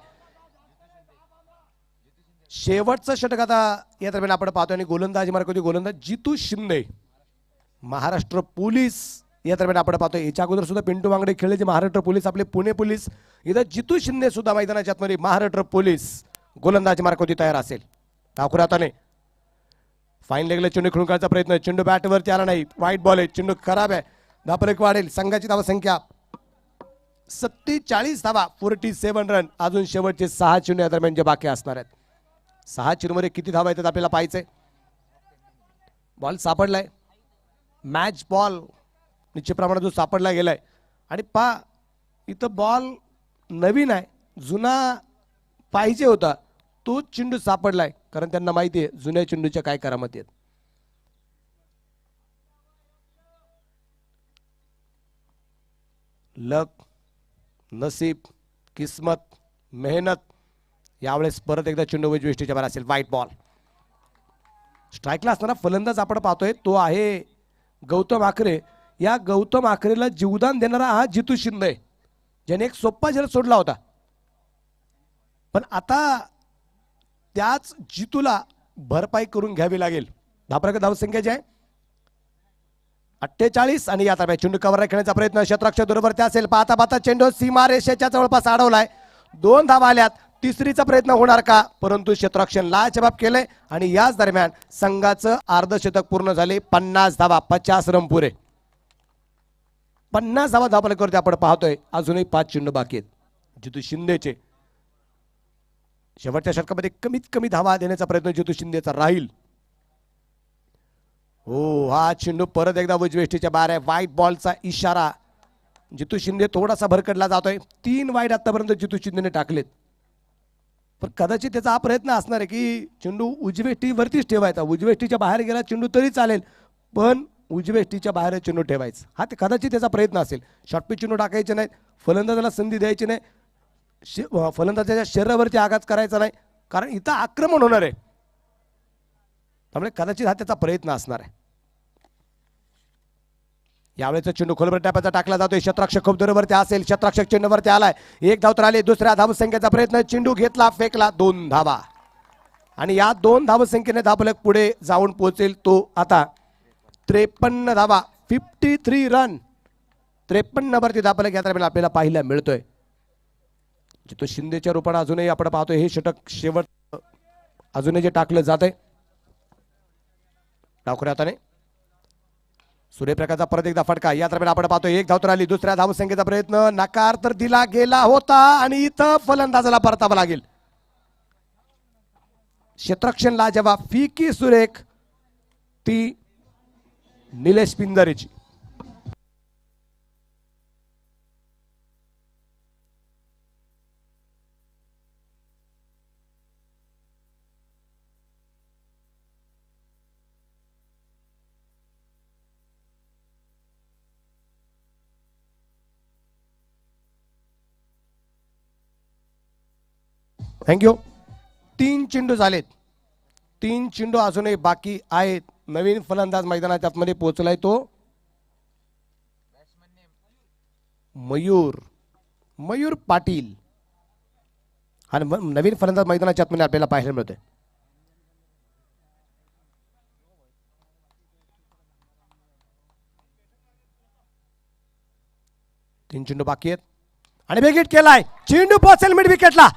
शेवटचं षटक आता या दरम्यान आपण पाहतो आणि गोलंदाजी मार्क होती गोलंदाज जितू शिंदे, महाराष्ट्र पोलीस. या दरम्यान आपण पाहतो याच्या अगोदर सुद्धा पिंटू वांगडे खेळले जे महाराष्ट्र पोलीस, आपले पुणे पोलीस. इथं जितू शिंदे सुद्धा मैदानाच्या आतमध्ये महाराष्ट्र पोलीस गोलंदाजी मार्क होती तयार असेल. ठाकूर हाताने फाईन लेगला चेंडू खेळून काढायचा प्रयत्न, चेंडू बॅटवरती आला नाही, वाईट बॉल आहे, चेंडू खराब आहे. धापलेक वाढेल, संघाची धावा संख्या 47 धावा, 47 रन. अजून शेवटचे 6 चेंडू या दरम्यान जे बाकी असणार आहेत. 6 चेंडूमध्ये किती धावा येतात आपल्याला पाहायचंय. बॉल सापडलाय, मॅच बॉल निश्चितप्रमाणे जो सापडला गेलाय. आणि पा इथं बॉल नवीन आहे, जुना पाहिजे होता तो चेंडू सापडलाय, कारण त्यांना माहिती आहे जुन्या चेंडूच्या काय करामती आहेत. लक, नसीब, किस्मत, मेहनत. यावेळेस परत एकदा चेंडू उजवीष्टीच्या बाहेर असेल, व्हाईट बॉल. स्ट्राईकला असणारा फलंदाज आपण पाहतोय तो आहे गौतम आखरे. या गौतम आखरेला जीवदान देणारा हा जितू शिंदे, ज्याने एक सोप्पा झेल सोडला होता. पण आता त्याच जितूला भरपाई करून घ्यावी लागेल. धापराक धावसंख्या जी आहे 48 आणि या ताब्यात चेंडू कव्हर खेळण्याचा प्रयत्न, क्षेत्ररक्षक बरोबर असेल. पाहता पाहता चेंडू सीमा रेषेच्या जवळपास अडवलाय. 2 धावा आल्यात, तिसरीचा प्रयत्न होणार का? परंतु क्षेत्ररक्षण लाजवाब केले आणि याच दरम्यान संघाचं अर्धशतक पूर्ण झाले. 50 धावा, 50 रन पुरे. 50 धावा धावफलकावरती आपण पाहतोय. अजूनही 5 चेंडू बाकी आहेत जितू शिंदेचे. शेवटच्या षटकामध्ये कमीत कमी धावा देण्याचा प्रयत्न जितू शिंदेचा राहील. हो, हा चेंडू परत एकदा उजवेष्टीच्या बाहेर आहे. व्हाईट बॉलचा इशारा. जितू शिंदे थोडासा भरकडला जातोय. 3 वाईट आतापर्यंत जितू शिंदेने टाकलेत. पण कदाचित त्याचा हा प्रयत्न असणार आहे की चेंडू उजवेष्टीवरतीच ठेवायचा. उजवेष्टीच्या बाहेर गेला चेंडू तरी चालेल, पण उजवेष्टीच्या बाहेर चेंडू ठेवायचा. हा ते कदाचित त्याचा प्रयत्न असेल. शॉर्टपिच चेंडू टाकायचे नाहीत, फलंदाजाला संधी द्यायची नाही, फलंदाजाच्या शरीरावरती आघात करायचा नाही, कारण इथं आक्रमण होणार आहे. त्यामुळे कदाचित हा त्याचा प्रयत्न असणार आहे. यावेळेचा चेंडू खोलवर टॅपाचा टाकला जातोय. क्षेत्ररक्षक खूप दूरवरती असेल, क्षेत्ररक्षक चेंडूवरती आलाय. 1 धाव तर आले. दुसऱ्या धावसंख्येचा प्रयत्न, चेंडू घेतला, फेकला, 2 धावा. आणि या 2 धावसंख्येने धावफलक पुढे जाऊन पोहोचेल तो आता 53 धावा, 53 रन. 53 वरती धावफलक या दरम्यान आपल्याला पाहायला मिळतोय. जितू शिंदेच्या रूपाने अजूनही आपण पाहतोय हे षटक शेवट अजूनही जे टाकलं जात आहे. डावखुऱ्या हाताने सूर्यप्रकाशचा परत एकदा फटका. या दरम्यान आपण पाहतोय 1 धाव तर आली. दुसऱ्या धावसंख्येचा प्रयत्न नकार तर दिला गेला होता आणि इथं फलंदाजाला परतावं लागेल. क्षेत्ररक्षण लाजवाब, फिकी सुरेख ती निलेश पिंजारेची. थँक्यू. 3 चेंडू झालेत. 3 चेंडू अजूनही बाकी आहेत. नवीन फलंदाज मैदानाच्या आतमध्ये पोहोचलाय तो मयूर पाटील. हा नवीन फलंदाज मैदानाच्या आतमध्ये आपल्याला पाहायला मिळतोय. तीन चेंडू बाकी आहेत आणि विकेट केलाय. चेंडू पोहोचेल मिड विकेटला.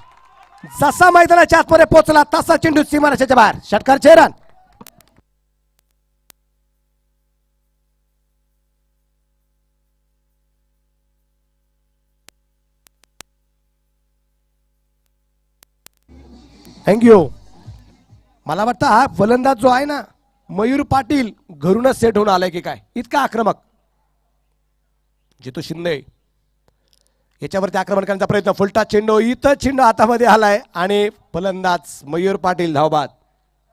जसा मैदानाच्या आतमध्ये पोहोचला तसा चेंडू सीमारेषेच्या बाहेर. षटकार 6 रन. थँक्यू. मला वाटतं हा फलंदाज जो आहे ना मयूर पाटील घरूनच सेट होऊन आलाय की काय, इतका आक्रमक. जितू शिंदे याच्यावरती आक्रमण करण्याचा प्रयत्न, फुलटा चेंडू, इथं चेंडू हातामध्ये आलाय आणि फलंदाज मयूर पाटील धावबाद.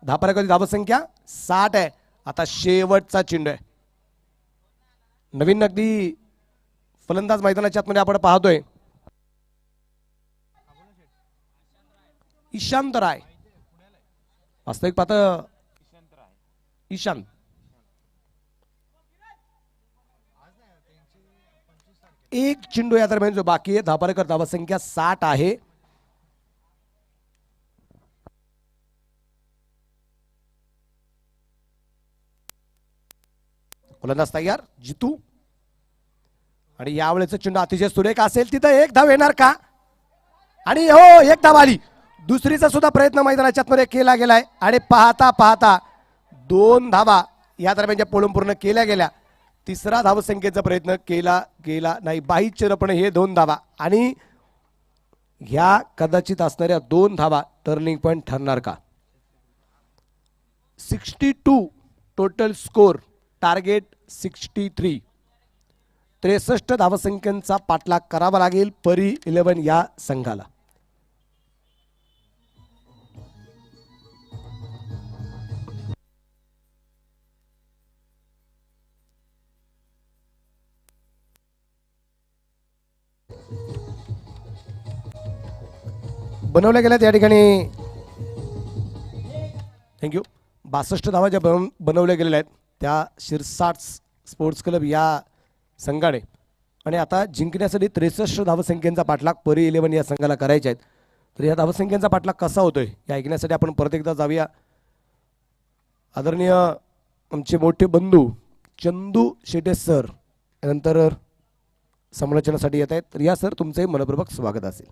धापराची धावसंख्या 60 आहे. आता शेवटचा चेंडू आहे. नवीन अगदी फलंदाज मैदानाच्या आतमध्ये आपण पाहतोय ईशांत राय. वास्तविक पाहता ईशांत एक चेंडू या दरम्यान जो बाकी आहे. धापारेकर धावसंख्या 60 आहे. फलंदाज तयार जितू आणि यावेळेचा चेंडू अतिशय सुरेख असेल. तिथं एक धाव येणार का? आणि हो, एक धाव आली. दुसरीचा सुद्धा प्रयत्न मैदानाच्या आतमध्ये केला गेलाय आणि पाहता पाहता 2 धावा या दरम्यान पळून पूर्ण केल्या गेल्या. तिसरा धावसंख्येचा प्रयत्न केला गेला नाही. बाहीचिरपणे हे 2 धावा आणि ह्या कदाचित असणाऱ्या 2 धावा टर्निंग पॉइंट ठरणार का? 62 टोटल स्कोर, टार्गेट 63. 63 धावसंख्यांचा पाठलाग करावा लागेल परी 11 या संघाला. बनवल्या गेल्या त्या ठिकाणी थँक्यू 62 धावा ज्या बनवल्या गेलेल्या आहेत त्या शिरसाट स्पोर्ट्स क्लब या संघाने, आणि आता जिंकण्यासाठी 63 धावसंख्येचा पाठलाग परी 11 या संघाला करायचे आहेत. तर या धावसंख्येचा पाठलाग कसा होतोय या ऐकण्यासाठी आपण परत एकदा जाऊया. आदरणीय आमचे मोठे बंधू चंदू शेटे सर यानंतर समालोचनासाठी येत आहेत. तर या सर तुमचे मनपूर्वक स्वागत असेल.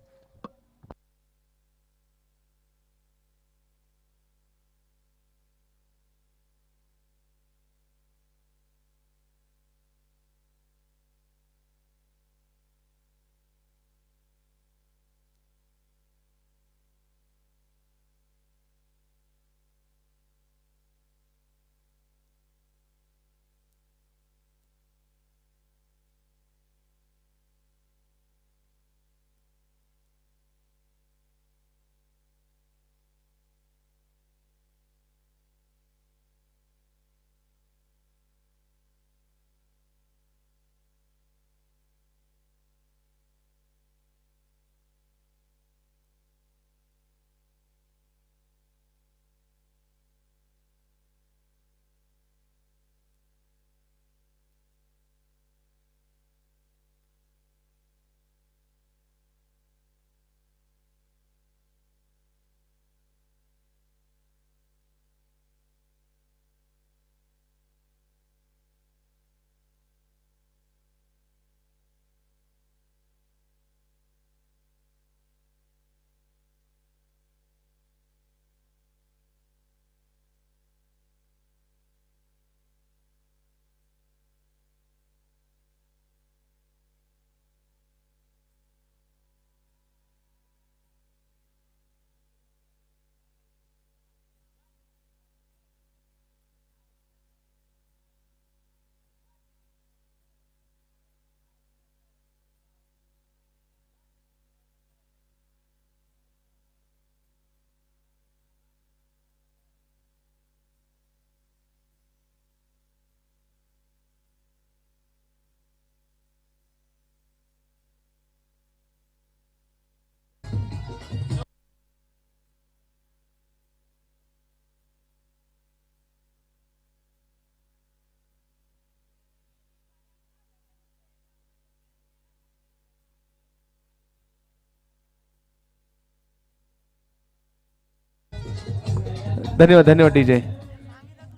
धन्यवाद धन्यवाद डीजे.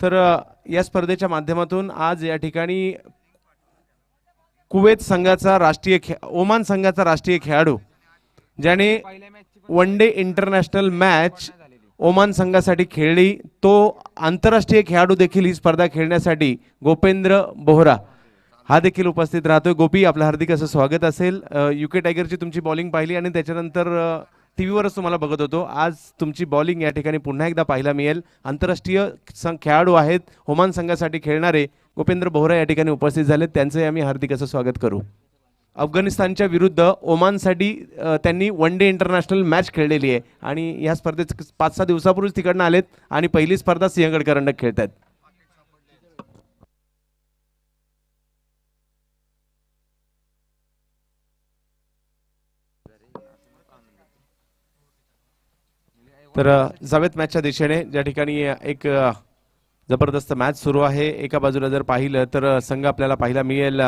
तर या स्पर्धेच्या माध्यमातून आज या ठिकाणी कुवेत संघाचा ओमान संघाचा राष्ट्रीय खेळाडू ज्याने one day international match Oman संघासाठी खेळली, तो आंतरराष्ट्रीय खेळाडू देखील ही स्पर्धा खेळण्यासाठी गोपेंद्र बोहरा हा देखील उपस्थित राहतोय. गोपी, आपलं हार्दिक असं स्वागत असेल. यूके टायगरची तुमची बॉलिंग पाहिली आणि त्याच्यानंतर टीव्हीवरच तुम्हाला बघत होतो. आज तुमची बॉलिंग या ठिकाणी पुन्हा एकदा पाहायला मिळेल. आंतरराष्ट्रीय खेळाडू आहेत ओमान संघासाठी खेळणारे गोपेंद्र बोहरा या ठिकाणी उपस्थित झाले. त्यांचंही आम्ही हार्दिक असं स्वागत करू. अफगाणिस्तानच्या विरुद्ध ओमानसाठी त्यांनी वन डे इंटरनॅशनल मॅच खेळलेली आहे आणि या स्पर्धेत 5-6 दिवसापूर्वीच तिकडनं आलेत आणि पहिली स्पर्धा सिंहगड करंडक खेळत आहेत. तर जावेत मॅचच्या दिशेने ज्या ठिकाणी एक जबरदस्त मॅच सुरू आहे. एका बाजूला जर पाहिलं तर संघ आपल्याला पाहायला मिळेल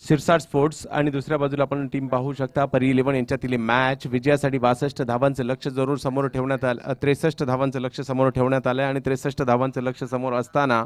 शिरसाट स्पोर्ट्स आणि दुसऱ्या बाजूला आपण टीम पाहू शकता परी 11 यांच्यातील मॅच. विजयासाठी 62 धावांचं लक्ष जरूर समोर ठेवण्यात आलं. 63 धावांचं लक्ष समोर ठेवण्यात आलं आणि 63 धावांचं लक्ष समोर असताना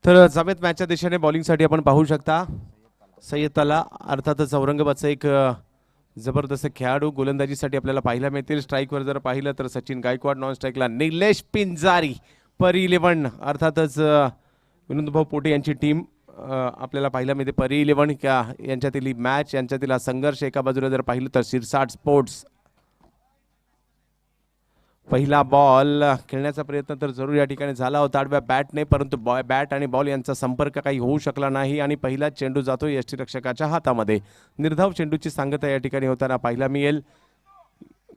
तर जावेत मॅचच्या दिशेने बॉलिंगसाठी आपण पाहू शकता सय्यद तला अर्थातच औरंगाबादचा एक जबरदस्त खेळाडू गोलंदाजीसाठी आपल्याला पाहायला मिळतील. स्ट्राईकवर जर पाहिलं तर सचिन गायकवाड, नॉन स्ट्राईकला निलेश पिंजारी. परी 11 अर्थातच विनोदभाऊ पोटे यांची टीम आपल्याला पाहायला मिळते. परी 11 यांच्यातील मॅच, यांच्यातील हा संघर्ष. एका बाजूला जर पाहिलं तर शिरसाट स्पोर्ट्स. पहिला बॉल खेळण्याचा प्रयत्न तर जरूर या ठिकाणी झाला होता आडव्या बॅटने, परंतु बॅट आणि बॉल यांचा संपर्क काही होऊ शकला नाही आणि पहिला चेंडू जातो यष्टीरक्षकाच्या हातामध्ये. निर्धाव चेंडूची सांगता या ठिकाणी होताना पाहायला मिळेल.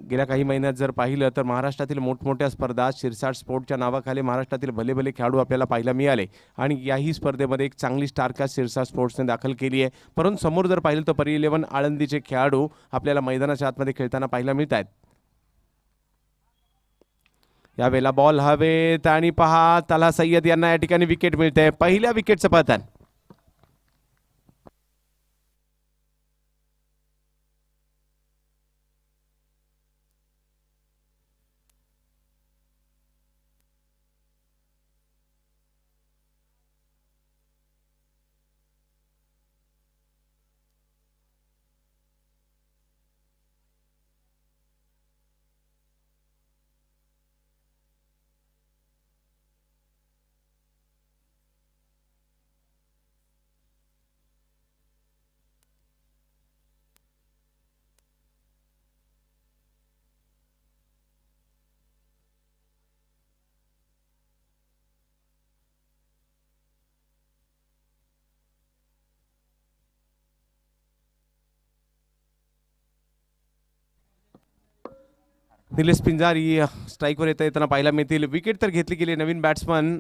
गेल्या काही महिन्यात जर पाहिलं तर महाराष्ट्रातील मोठमोठ्या स्पर्धा शिरसाट स्पोर्टच्या नावाखाली महाराष्ट्रातील भले भले खेळाडू आपल्याला पाहायला मिळाले आणि याही स्पर्धेमध्ये एक चांगली स्टारकास्ट शिरसाट स्पोर्ट्सने दाखल केली आहे. परंतु समोर जर पाहिलं तर परी 11 आळंदीचे खेळाडू आपल्याला मैदानाच्या आतमध्ये खेळताना पाहायला मिळत आहेत. यावेळेला बॉल हवेत आणि पहा तला सय्यद यांना या ठिकाणी विकेट मिळते. पहिल्या विकेटचं पतन. निलेश पिंजारी स्ट्राईकवर येताना पाहायला मिळतील. विकेट तर घेतली गेली नवीन बॅट्समन.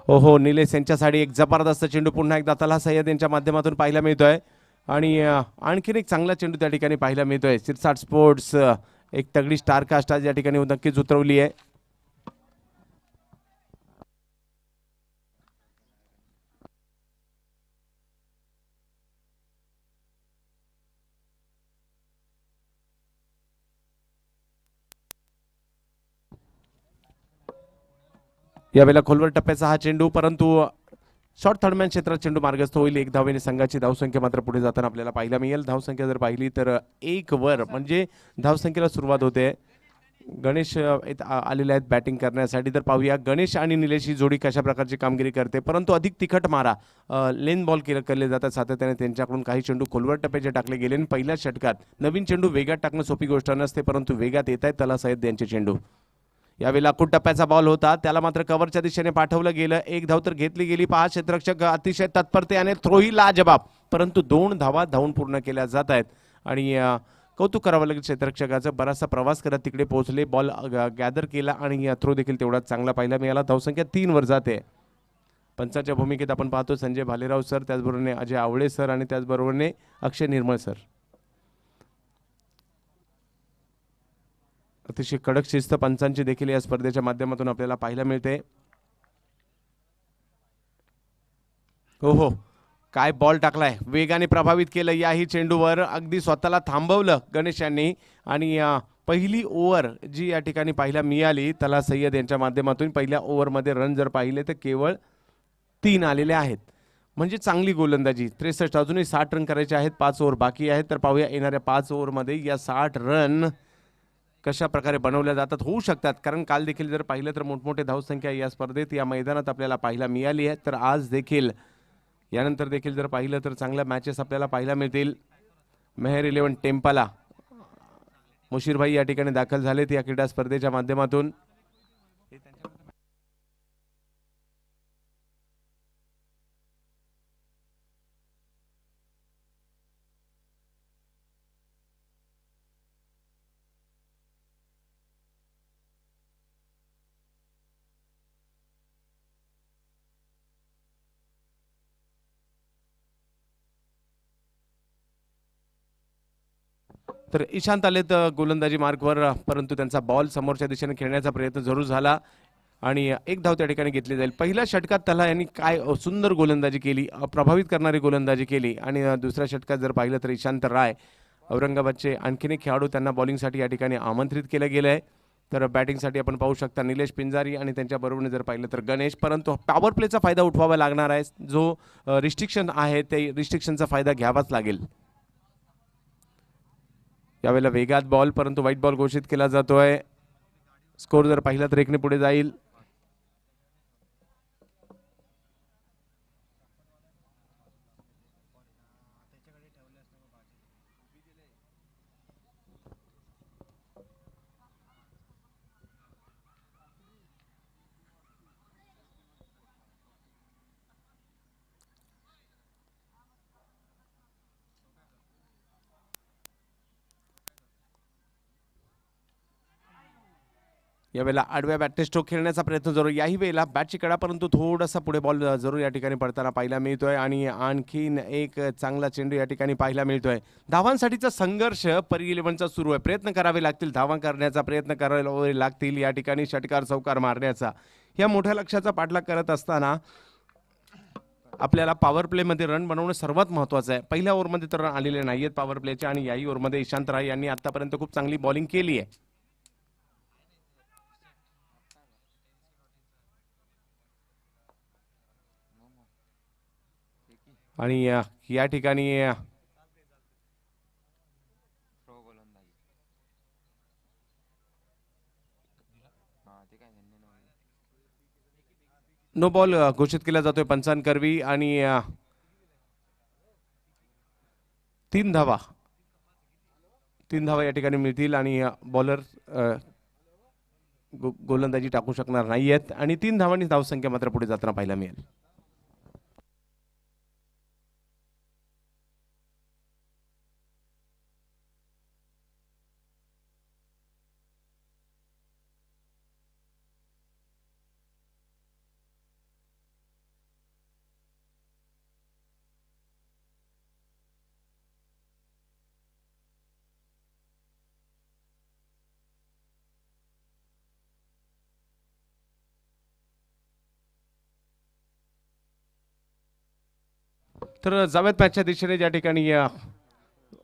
ओहो, निलेश यांच्यासाठी एक जबरदस्त चेंडू पुन्हा एकदा तला सय्यद यांच्या माध्यमातून पाहायला मिळतोय आणि आणखीन एक चांगला चेंडू त्या ठिकाणी पाहायला मिळतोय. शिरसाट स्पोर्ट्स एक तगडी स्टारकास्ट आज या ठिकाणी नक्कीच उतरवली आहे. यावेळेला खोलवर टप्प्याचा हा चेंडू, परंतु शॉर्ट थर्डमॅन क्षेत्रात चेंडू मार्गस्थ होईल. एक धावेने संघाची धावसंख्या मात्र पुढे जाताना आपल्याला पाहायला मिळेल. धावसंख्या जर पाहिली तर 1 वर म्हणजे धावसंख्येला सुरुवात होते. गणेश आलेले आहेत बॅटिंग करण्यासाठी. तर पाहूया गणेश आणि निलेश ही जोडी कशा प्रकारची कामगिरी करते. परंतु अधिक तिखट मारा लेन बॉल केले जातात सातत्याने त्यांच्याकडून. काही चेंडू खोलवर टप्प्याचे टाकले गेले आणि पहिल्या षटकात नवीन चेंडू वेगात टाकणं सोपी गोष्ट नसते, परंतु वेगात येत आहेत तला सय्यद यांचे चेंडू. यावेळेला अकुट टप्प्याचा बॉल होता, त्याला मात्र कव्हरच्या दिशेने पाठवलं गेलं. एक धाव तर घेतली गेली. 5 क्षेत्ररक्षक अतिशय तत्परतेने थ्रोही लाजबाब, परंतु 2 धावा धावून पूर्ण केल्या जात आहेत आणि कौतुक करावं लागेल क्षेत्ररक्षकाचं. बराचसा प्रवास करत तिकडे पोहोचले, बॉल गॅदर केला आणि थ्रो देखील तेवढा चांगला पाहायला मिळाला. धावसंख्या 3 वर जाते. पंचाच्या भूमिकेत आपण पाहतो संजय भालेराव सर, त्याचबरोबरने अजय आवळे सर आणि त्याचबरोबरने अक्षय निर्मळ सर. अतिशय कडक शिस्त पंचांची देखील या स्पर्धेच्या माध्यमातून आपल्याला पाहायला मिळते. हो, काय बॉल टाकलाय, वेगाने प्रभावित केलं याही चेंडूवर, अगदी स्वतःला थांबवलं गणेश यांनी. आणि पहिली ओव्हर जी या ठिकाणी पाहायला मिळाली तला सय्यद यांच्या माध्यमातून, पहिल्या ओव्हरमध्ये रन जर पाहिले तर केवळ 3 आलेले आहेत. म्हणजे चांगली गोलंदाजी. 63, अजूनही 60 रन करायचे आहेत, 5 ओव्हर बाकी आहेत. तर पाहूया येणाऱ्या 5 ओव्हरमध्ये या 60 रन कशा प्रकारे बनवल्या जातात, होऊ शकतात. कारण काल देखील जर पाहिलं तर मोठमोठे धावसंख्या या स्पर्धेत या मैदानात आपल्याला पाहायला मिळाली आहे. तर आज देखील यानंतर देखील जर पाहिलं तर चांगल्या मॅचेस आपल्याला पाहायला मिळतील. मेहर 11 टेम्पाला मुशीरभाई या ठिकाणी दाखल झालेत या क्रीडा स्पर्धेच्या माध्यमातून. तर ईशांत आलेत गोलंदाजी मार्कवर, परंतु त्यांचा बॉल समोरच्या दिशेने खेळण्याचा प्रयत्न जरूर झाला आणि एक धाव त्या ठिकाणी घेतली जाईल. पहिल्या षटकात तला यांनी काय सुंदर गोलंदाजी केली, प्रभावित करणारी गोलंदाजी केली. आणि दुसऱ्या षटकात जर पाहिलं तर ईशांत राय औरंगाबादचे आणखीन एक खेळाडू त्यांना बॉलिंगसाठी या ठिकाणी आमंत्रित केलं गेलं आहे. तर बॅटिंगसाठी आपण पाहू शकता निलेश पिंजारी आणि त्यांच्या बरोबरीने जर पाहिलं तर गणेश. परंतु पॉवर प्लेचा फायदा उठवावा लागणार आहे. जो रिस्ट्रिक्शन आहे ते रिस्ट्रिक्शनचा फायदा घ्यावाच लागेल. यावेळेला वेगात बॉल, परंतु व्हाईट बॉल घोषित केला जातोय. स्कोर जर पाहिला तर 1 पुढे जाईल. यावेळेला आडव्या बॅटने स्ट्रोक खेळण्याचा प्रयत्न जरूर, याही वेळेला बॅटची कडा, परंतु थोडासा पुढे बॉल जरूर या ठिकाणी पडताना पाहायला मिळतोय. आणि आणखीन एक चांगला चेंडू या ठिकाणी पाहायला मिळतोय. धावांसाठीचा संघर्ष परी 11चा सुरू आहे. प्रयत्न करावे लागतील, धावा करण्याचा प्रयत्न करावे लागतील या ठिकाणी, षटकार चौकार मारण्याचा. या मोठ्या लक्ष्याचा पाठलाग करत असताना आपल्याला पॉवर प्लेमध्ये रन बनवणं सर्वात महत्त्वाचं आहे. पहिल्या ओव्हरमध्ये तर रन आलेले नाहीयेत पॉवर प्लेचे, आणि याही ओव्हरमध्ये ईशांत राय यांनी आतापर्यंत खूप चांगली बॉलिंग केली आहे. आणि या ठिकाणी नो बॉल घोषित केला जातोय पंचांकरवी. आणि 3 धावा या ठिकाणी मिळतील. आणि बॉलर गोलंदाजी टाकू शकणार नाहीयेत. आणि 3 धावांनी धावसंख्या मात्र पुढे जाताना पाहायला मिळेल. तर जावेद मॅचच्या दिशेने ज्या ठिकाणी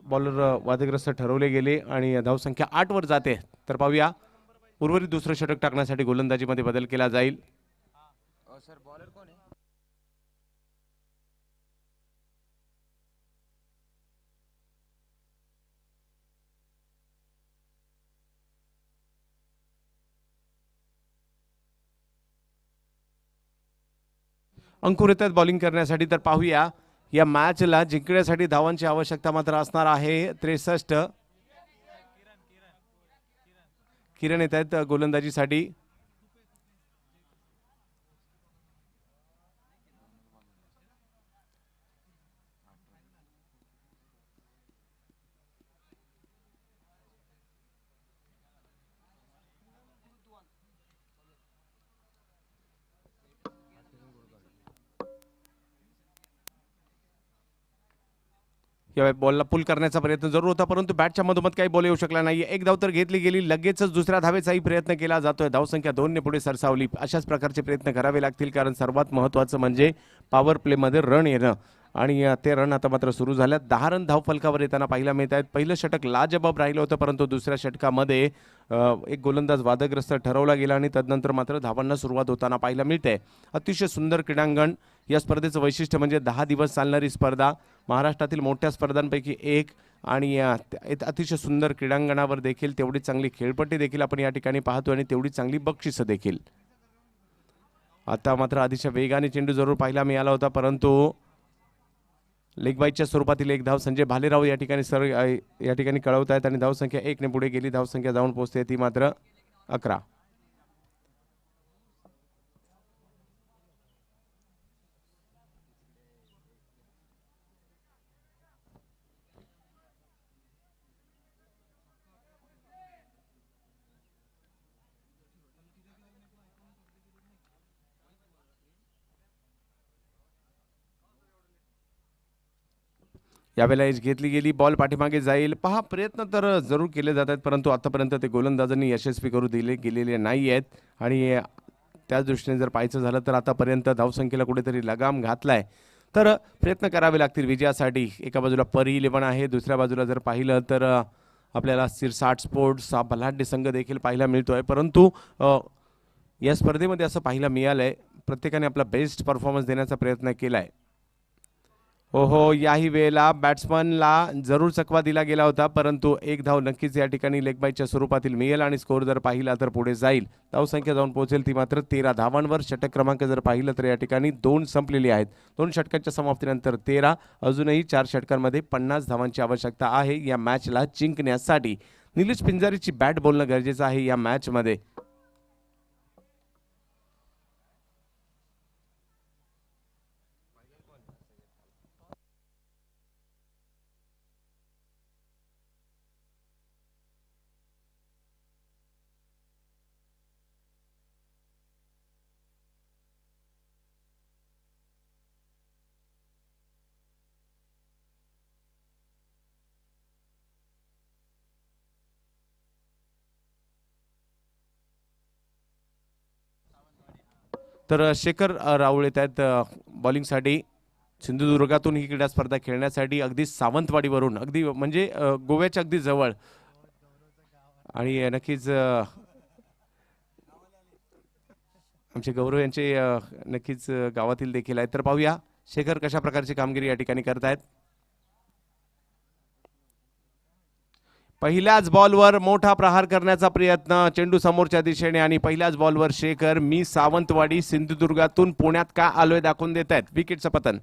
बॉलर वादग्रस्त ठरवले गेले आणि धावसंख्या 8 वर जाते. तर पाहूया उर्वरित दुसरं षटक टाकण्यासाठी गोलंदाजीमध्ये बदल केला जाईल. अंकुर येतात बॉलिंग करण्यासाठी. तर पाहूया या मॅचला जिंकण्यासाठी धावांची आवश्यकता मात्र असणार आहे 63. किरण येत आहेत गोलंदाजीसाठी. या बॉलला पुल करण्याचा प्रयत्न जरूर होता, परंतु बॅटच्या मधोमध काही बॉल येऊ शकला नाही. एक धाव तर घेतली गेली, लगेचच दुसऱ्या धावेचाही प्रयत्न केला जातोय. धावसंख्या 2 ने पुढे सरसावली. अशाच प्रकारचे प्रयत्न करावे लागतील, कारण सर्वात महत्त्वाचं म्हणजे पॉवर प्लेमध्ये रन येणं, आणि ते रन आता मात्र सुरू झाल्यात. 10 रन धाव फलकावर येताना पाहायला मिळत आहेत. पहिलं षटक लाजबाब राहिलं होतं, परंतु दुसऱ्या षटकामध्ये एक गोलंदाज वादग्रस्त ठरवला गेला आणि तदनंतर मात्र धावांना सुरुवात होताना पाहायला मिळते. अतिशय सुंदर क्रीडांगण. या स्पर्धेचं वैशिष्ट्य म्हणजे 10 दिवस चालणारी स्पर्धा, महाराष्ट्रातील मोठ्या स्पर्धांपैकी एक, आणि अतिशय सुंदर क्रीडांगणावर देखील तेवढी चांगली खेळपट्टी देखील आपण या ठिकाणी पाहतो आणि तेवढी चांगली बक्षिसं देखील. आता मात्र अतिशय वेगाने चेंडू जरूर पाहायला मिळाला होता, परंतु लेगबाईच्या स्वरूपातील एक धाव संजय भालेराव या ठिकाणी कळवत आहेत आणि धावसंख्या 1 ने पुढे गेली. धावसंख्या जाऊन पोहोचते ती मात्र 11. यावेळेला एज घेतली गेली, बॉल पाठीमागे जाईल. पहा, प्रयत्न तर जरूर केले जात आहेत, परंतु आतापर्यंत ते गोलंदाजांनी यशस्वी करू गेलेले नाही आहेत. आणि त्याच दृष्टीने जर पाहायचं झालं तर आतापर्यंत धावसंख्येला कुठेतरी लगाम घातलाय. तर प्रयत्न करावे लागतील विजयासाठी. एका बाजूला परी 11 आहे, दुसऱ्या बाजूला जर पाहिलं तर आपल्याला सिरसाट स्पोर्ट्स हा बलाढ्य संघ देखील पाहायला मिळतोय. परंतु या स्पर्धेमध्ये असं पाहायला मिळालंय, प्रत्येकाने आपला बेस्ट परफॉर्मन्स देण्याचा प्रयत्न केलाय. हो, याही वेळेला बॅट्समनला जरूर चकवा दिला गेला होता, परंतु एक धाव नक्कीच या ठिकाणी लेगबाईच्या स्वरूपातील मिळेल आणि स्कोर जर पाहिला तर पुढे जाईल. धावसंख्या जाऊन पोहोचेल ती मात्र 13 धावांवर. षटक क्रमांक जर पाहिलं तर या ठिकाणी 2 संपलेली आहेत. 2 षटकांच्या समाप्तीनंतर 13. अजूनही 4 षटकांमध्ये 50 धावांची आवश्यकता आहे या मॅचला जिंकण्यासाठी. निलेश पिंजारीची बॅट बोलणं गरजेचं आहे या मॅचमध्ये. तर शेखर राऊळ येत आहेत बॉलिंगसाठी. सिंधुदुर्गातून ही क्रीडा स्पर्धा खेळण्यासाठी अगदी सावंतवाडीवरून, अगदी म्हणजे गोव्याच्या अगदी जवळ. आणि नक्कीच आमचे गौरव यांचे नक्कीच गावातील देखील आहेत. तर पाहूया शेखर कशा प्रकारची कामगिरी या ठिकाणी करतायत. पहिल्याच बॉलवर मोठा प्रहार करण्याचा प्रयत्न, चेंडू समोरच्या दिशेने, आणि पहिल्याच बॉलवर शेखर मी सावंतवाडी सिंधुदुर्गातून पुण्यात का आलोय दाखवून देत आहेत. विकेटचं पतन.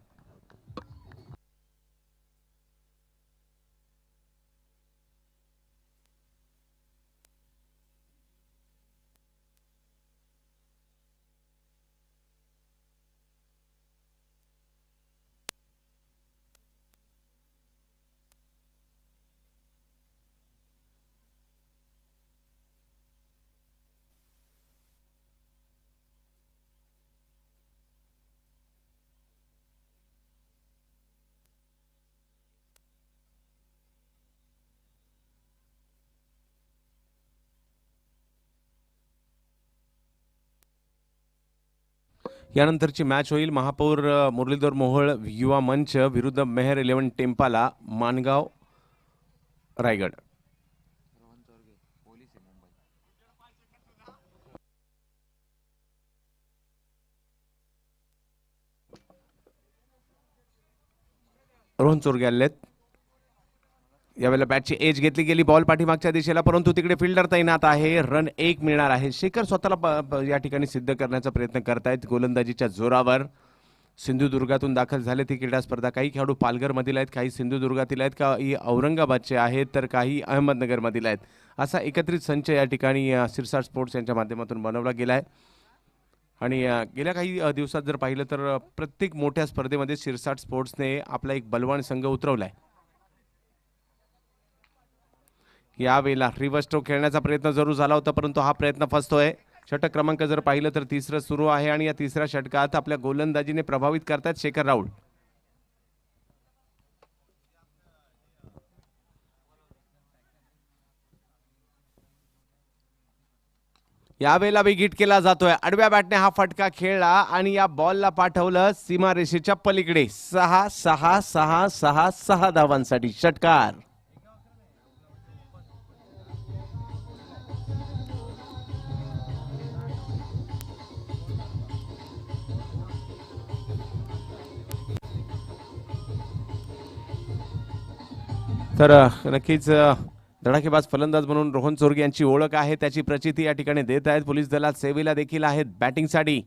यानंतरची मॅच होईल महापौर मुरलीधर मोहोळ युवा मंच विरुद्ध मेहर 11 टेम्पाला, माणगाव, रायगड. रोहन चोरगे आलेत. यावेळेला बॅटची एज घेतली गेली, बॉल पाठीमागच्या दिशेला, परंतु तिकडे फिल्डर तैनात आहे. रन 1 मिळणार आहे. शेखर स्वतःला या ठिकाणी सिद्ध करण्याचा प्रयत्न करतायत गोलंदाजीच्या जोरावर. सिंधुदुर्गातून दाखल झाले ती क्रीडा स्पर्धा. काही खेळाडू पालघरमधील आहेत, काही सिंधुदुर्गातील आहेत, काही औरंगाबादचे आहेत, तर काही अहमदनगरमधील आहेत. असा एकत्रित संच या ठिकाणी सिरसाट स्पोर्ट्स यांच्या माध्यमातून बनवला गेला आहे. आणि गेल्या काही दिवसात जर पाहिलं तर प्रत्येक मोठ्या स्पर्धेमध्ये सिरसाट स्पोर्ट्सने आपला एक बलवान संघ उतरवला आहे. यावेळेला रिव्हर्स स्ट्रोक खेळण्याचा प्रयत्न जरूर झाला होता, परंतु हा प्रयत्न फसतोय. षटक क्रमांक जर पाहिलं तर 3रं सुरू आहे आणि या 3ऱ्या षटकात आपल्या गोलंदाजीने प्रभावित करतात शेखर राऊळ. यावेळेला विकेट केला जातोय. आडव्या बॅटने हा फटका खेळला आणि या बॉलला पाठवलं सीमारेषेच्या पलीकडे. 6 धावांसाठी षटकार. तर नक्कीच धडाकेबाज फलंदाज म्हणून रोहन चोरगे यांची ओळख आहे. त्याची प्रचिती या ठिकाणी देत आहेत. पोलीस दलात सेवेला देखील आहेत बॅटिंगसाठी.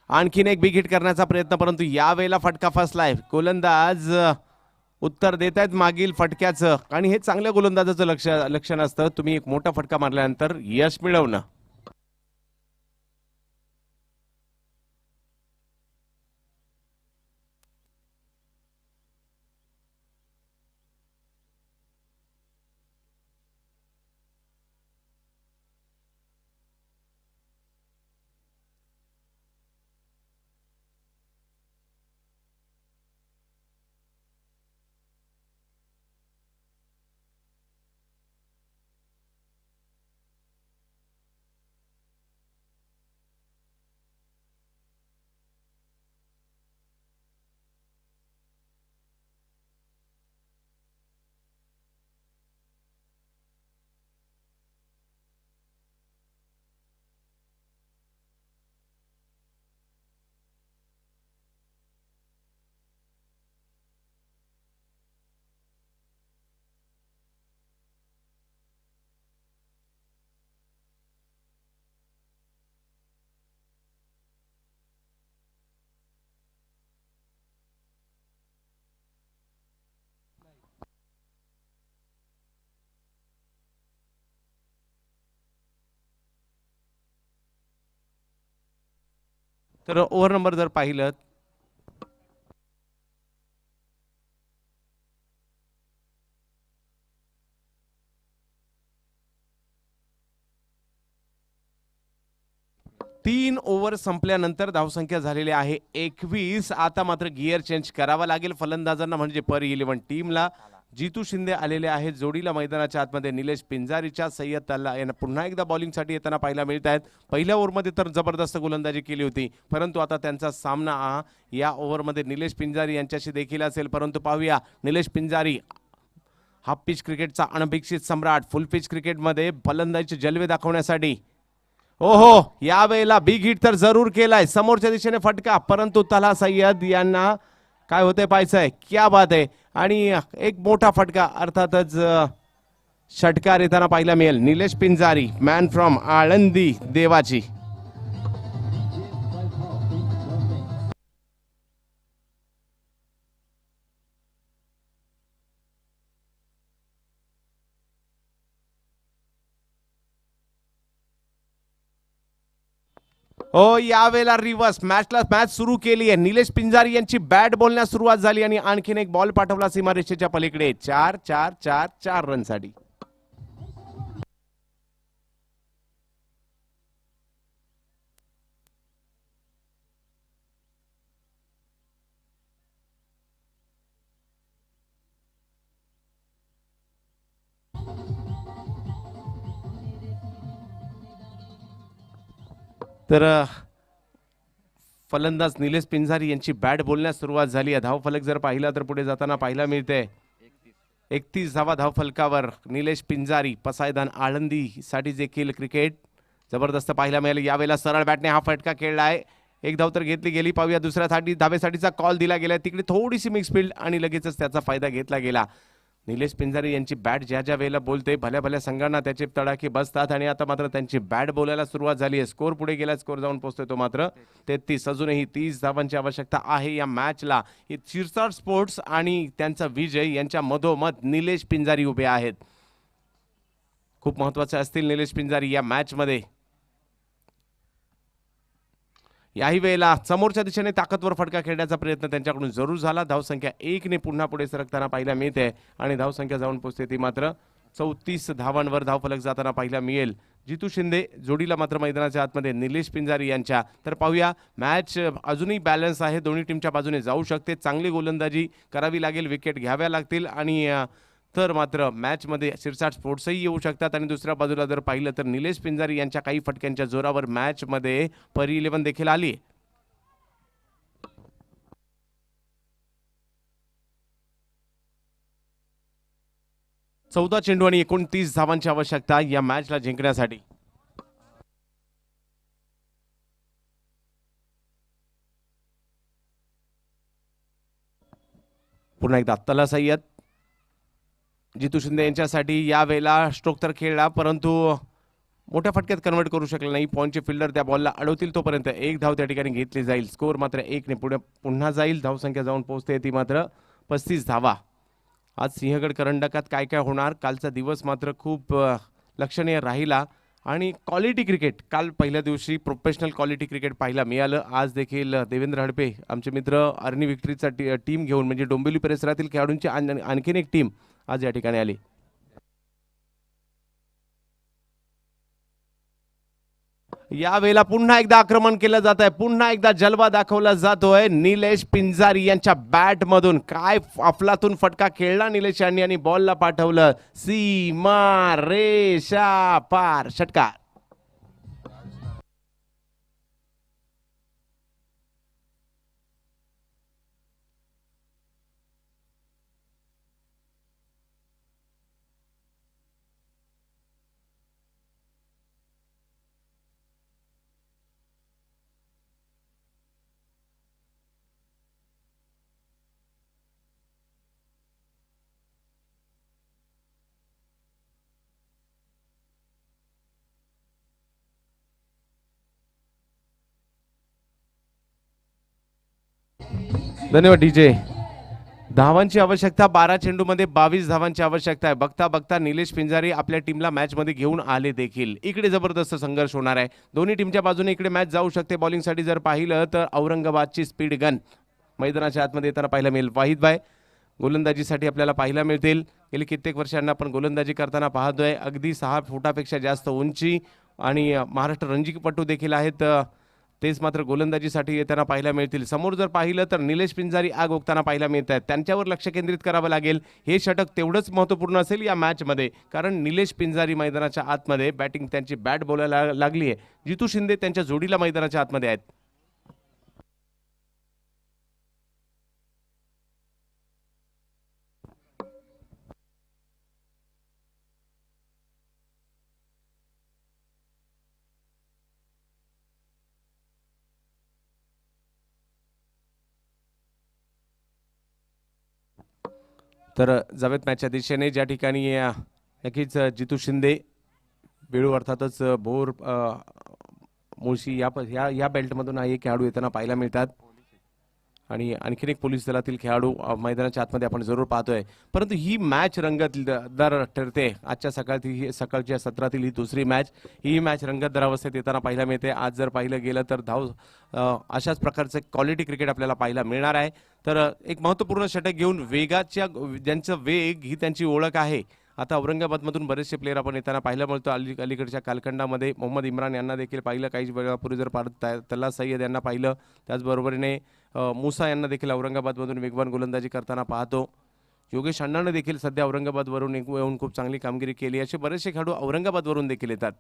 आणखीन एक बिग हिट करण्याचा प्रयत्न, परंतु यावेळेला फटका फसलाय. गोलंदाज उत्तर देत आहेत मागील फटक्याचं आणि हे चांगल्या गोलंदाजाचं लक्षण असतं. तुम्ही एक मोठा फटका मारल्यानंतर यश मिळवणं. तर ओव्हर नंबर जर पाहिलं तीन ओव्हर संपल्यानंतर धावसंख्या झालेली आहे 21. आता मात्र गिअर चेंज करावा लागेल फलंदाजांना, म्हणजे पर 11 टीमला. जितू शिंदे आलेले आहेत जोडीला मैदानाच्या आतमध्ये. निलेश पिंजारीच्या सय्यद तल्ला यांना पुन्हा एकदा बॉलिंगसाठी येताना पाहायला मिळत आहेत. पहिल्या ओव्हरमध्ये तर जबरदस्त गोलंदाजी केली होती, परंतु आता त्यांचा सामना या ओव्हरमध्ये निलेश पिंजारी यांच्याशी देखील असेल. परंतु पाहूया निलेश पिंजारी हाफ पिच क्रिकेटचा अनभिक्षित सम्राट, फुल पिच क्रिकेटमध्ये फलंदाजीचे जलवे दाखवण्यासाठी. ओहो, यावेळेला बिग हिट तर जरूर केलाय. समोरच्या दिशेने फटका, परंतु तल्हा सय्यद यांना काय होते पाहायचंय. क्या बात आहे. आणि एक मोठा फटका, अर्थातच षटकार येताना पाहायला मिळेल. निलेश पिंजारी, मॅन फ्रॉम आळंदी देवाची. हो, यावेळेला रिव्हर्स मॅच सुरू केली आहे. निलेश पिंजारी यांची बॅट बोलण्यास सुरुवात झाली आणि आणखीन एक बॉल पाठवला सीमारेषेच्या पलीकडे. 4 रनसाठी. तर फलंदाज निलेश पिंजारी यांची बॅट बोलण्यास सुरुवात झाली आहे. धावफलक जर पाहिला तर पुढे जाताना पाहायला मिळते 31 धावा धावफलकावर. निलेश पिंजारी, पसायदान आळंदी साठी देखील क्रिकेट जबरदस्त पाहायला मिळाले. यावेळेला सरळ बॅटने हा फटका खेळलाय. एक धाव तर घेतली गेली. पाहूया दुसऱ्या धावेसाठीचा कॉल दिला गेला. तिकडे थोडीशी मिक्स फील्ड आणि लगेचच त्याचा फायदा घेतला गेला. निलेश पिंजारी यांची बॅट ज्या वेळेला बोलते भल्या भल्या संघांना त्याचे तडाखे बसतात आणि आता मात्र त्यांची बॅट बोलायला सुरुवात झाली आहे. स्कोर पुढे गेला, स्कोर जाऊन पोहोचतोय तो मात्र 33. अजूनही 30 धावांची आवश्यकता आहे या मॅचला. हे शिरसाट स्पोर्ट्स आणि त्यांचा विजय यांच्या मधोमध निलेश पिंजारी उभे आहेत. खूप महत्वाचे असतील निलेश पिंजारी या मॅच मध्ये. याही वेळेला समोरच्या दिशेने ताकदवर फटका खेळण्याचा प्रयत्न त्यांच्याकडून जरूर झाला. धावसंख्या 1 ने पुन्हा पुढे सरकताना पाहायला मिळते आणि धावसंख्या जाऊन पोहोचते ती मात्र 34 धावांवर धावफलक जाताना पाहायला मिळेल. जितू शिंदे जोडीला मात्र मैदानाच्या आतमध्ये निलेश पिंजारी यांच्या. तर पाहूया, मॅच अजूनही बॅलन्स आहे, दोन्ही टीमच्या बाजूने जाऊ शकते. चांगली गोलंदाजी करावी लागेल, विकेट घ्याव्या लागतील आणि तर मात्र मॅचमध्ये शिरसाट स्पोर्ट्सही येऊ शकतात. आणि दुसऱ्या बाजूला जर पाहिलं तर निलेश पिंजारी यांच्या काही फटक्यांच्या जोरावर मॅचमध्ये परी 11 देखील आली. चौदा चेंडू आणि 29 धावांची आवश्यकता या मॅचला जिंकण्यासाठी. पुन्हा एकदा तला सय्यद, जितू शिंदे यांच्यासाठी यावेळेला स्ट्रोक तर खेळला, परंतु मोठ्या फटक्यात कन्वर्ट करू शकले नाही. पॉईंटचे फिल्डर त्या बॉलला अडवतील तोपर्यंत एक धाव त्या ठिकाणी घेतली जाईल. स्कोर मात्र 1 ने पुढे पुन्हा जाईल. धावसंख्या जाऊन पोहोचते ती मात्र 35 धावा. आज सिंहगड करंडकात काय काय होणार, कालचा दिवस मात्र खूप लक्षणीय राहिला. आणि क्वालिटी क्रिकेट काल पहिल्या दिवशी प्रोफेशनल क्वालिटी क्रिकेट पाहायला मिळालं. आज देखील देवेंद्र हडपे आमचे मित्र अर्नी विक्ट्रीचा टीम घेऊन म्हणजे डोंबिवली परिसरातील खेळाडूंची आणखीन एक टीम आज या ठिकाणी आली. यावेळेला पुन्हा एकदा आक्रमण केलं जात आहे, पुन्हा एकदा जलवा दाखवला जातोय निलेश पिंजारी यांच्या बॅट मधून. काय अफलातून फटका खेळला निलेश यांनी आणि बॉलला पाठवलं सीमा रेषा पार. षटकार. धन्यवाद डीजे. धावांची आवश्यकता 12 चेंडूमध्ये 22 धावांची आवश्यकता आहे. बघता बघता निलेश पिंजारी आपल्या टीमला मॅचमध्ये घेऊन आले देखील. इकडे जबरदस्त संघर्ष होणार आहे दोन्ही टीमच्या बाजूने. इकडे मॅच जाऊ शकते. बॉलिंगसाठी जर पाहिलं तर औरंगाबादची स्पीड गन मैदानाच्या आतमध्ये येताना पाहायला मिळेल. वाहिद भाई गोलंदाजीसाठी आपल्याला पाहायला मिळतील. गेली कित्येक वर्षांना आपण गोलंदाजी करताना पाहतोय. अगदी 6 फुटापेक्षा जास्त उंची आणि महाराष्ट्र रणजीपटू देखील आहेत. तेच मात्र गोलंदाजीसाठी येताना पाहायला मिळतील. समोर जर पाहिलं तर निलेश पिंजारी आग ओकताना पाहायला मिळत आहेत. त्यांच्यावर लक्ष केंद्रित करावं लागेल. हे षटक तेवढंच महत्त्वपूर्ण असेल या मॅचमध्ये, कारण निलेश पिंजारी मैदानाच्या आतमध्ये बॅटिंग त्यांची बॅट बोलायला लागली आहे. जितू शिंदे त्यांच्या जोडीला मैदानाच्या आतमध्ये आहेत. तर जावेद मॅचच्या दिशेने ज्या ठिकाणी नक्कीच जितू शिंदे, बेळू अर्थातच भोर मुळशी या बेल्टमधून हा एक खेळाडू येताना पाहायला मिळतात. आणि आणखीन एक पोलीस दलातील खेळाडू मैदानाच्या आतमध्ये आपण जरूर पाहतोय. परंतु ही मॅच रंगतदार ठरते. आजच्या सकाळच्या सत्रातील ही दुसरी मॅच. ही मॅच रंगतदार अवस्थेत येताना पाहायला मिळते. आज जर पाहिलं गेलं तर अशाच प्रकारचं क्वालिटी क्रिकेट आपल्याला पाहायला मिळणार आहे. तर एक महत्त्वपूर्ण षटक घेऊन वेगाच्या ज्यांचं वेग ही त्यांची ओळख आहे. आता औरंगाबादमधून बरेचसे प्लेयर आपण येताना पाहायला मिळतो. अलीकडच्या कालखंडामध्ये मोहम्मद इम्रान यांना देखील पाहिलं. काही वेळापूर्वी जर तल्ला सय्यद यांना पाहिलं. त्याचबरोबरीने मुसा यांना देखील औरंगाबादमधून वेगवान गोलंदाजी करताना पाहतो. योगेश अण्णाने देखील सध्या औरंगाबादवरून येऊन खूप चांगली कामगिरी केली. असे बरेचसे खेळाडू औरंगाबादवरून देखील येतात.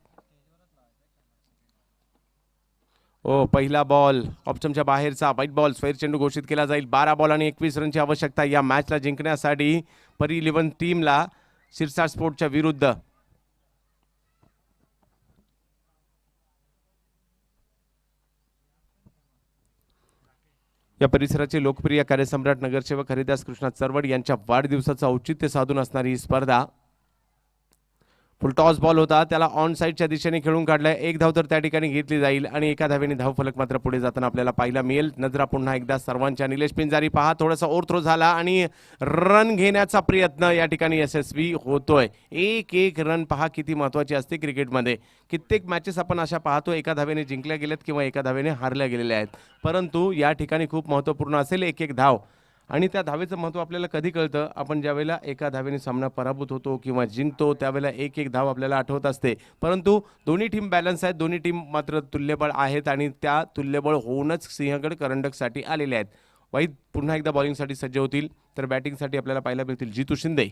पहिला बॉल ऑप्शनच्या बाहेरचा व्हाईट बॉल स्क्वेअर चेंडू घोषित केला जाईल. 12 बॉल आणि 21 रनची आवश्यकता या मॅचला जिंकण्यासाठी परी 11 टीमला शिरसाट स्पोर्टच्या विरुद्ध. या परिसराचे लोकप्रिय कार्यसम्राट नगरसेवक हरिदास कृष्णा चरवड यांच्या वाढदिवसाचं औचित्य साधून असणारी ही स्पर्धा. फुलटॉस बॉल होता, त्याला ऑन साईडच्या दिशेने खेळून काढलाय. एक धाव तर त्या ठिकाणी घेतली जाईल आणि एका धावेने धावफलक मात्र पुढे जाताना आपल्याला पाहायला मिळेल. नजरा पुन्हा एकदा सर्वांच्या. निलेश पिंजारी पहा, थोडासा ओव्हरथ्रो झाला आणि रन घेण्याचा प्रयत्न या ठिकाणी यशस्वी होतोय. एक रन पहा किती महत्वाची असते क्रिकेटमध्ये. कित्येक मॅचेस आपण अशा पाहतो एका धावेने जिंकल्या गेल्यात किंवा एका धावेने हारल्या गेलेल्या आहेत. परंतु या ठिकाणी खूप महत्त्वपूर्ण असेल एक धाव. आणि त्या धावेचं महत्त्व आपल्याला कधी कळतं, आपण ज्यावेळेला एका धावेने सामना पराभूत होतो किंवा जिंकतो त्यावेळेला एक धाव आपल्याला आठवत असते. परंतु दोन्ही टीम बॅलन्स आहेत. दोन्ही टीम मात्र तुल्यबळ आहेत आणि त्या तुल्यबळ होऊनच सिंहगड करंडकसाठी आलेले आहेत. वाईद पुन्हा एकदा बॉलिंगसाठी सज्ज होतील तर बॅटिंगसाठी आपल्याला पाहायला मिळतील जितू शिंदे.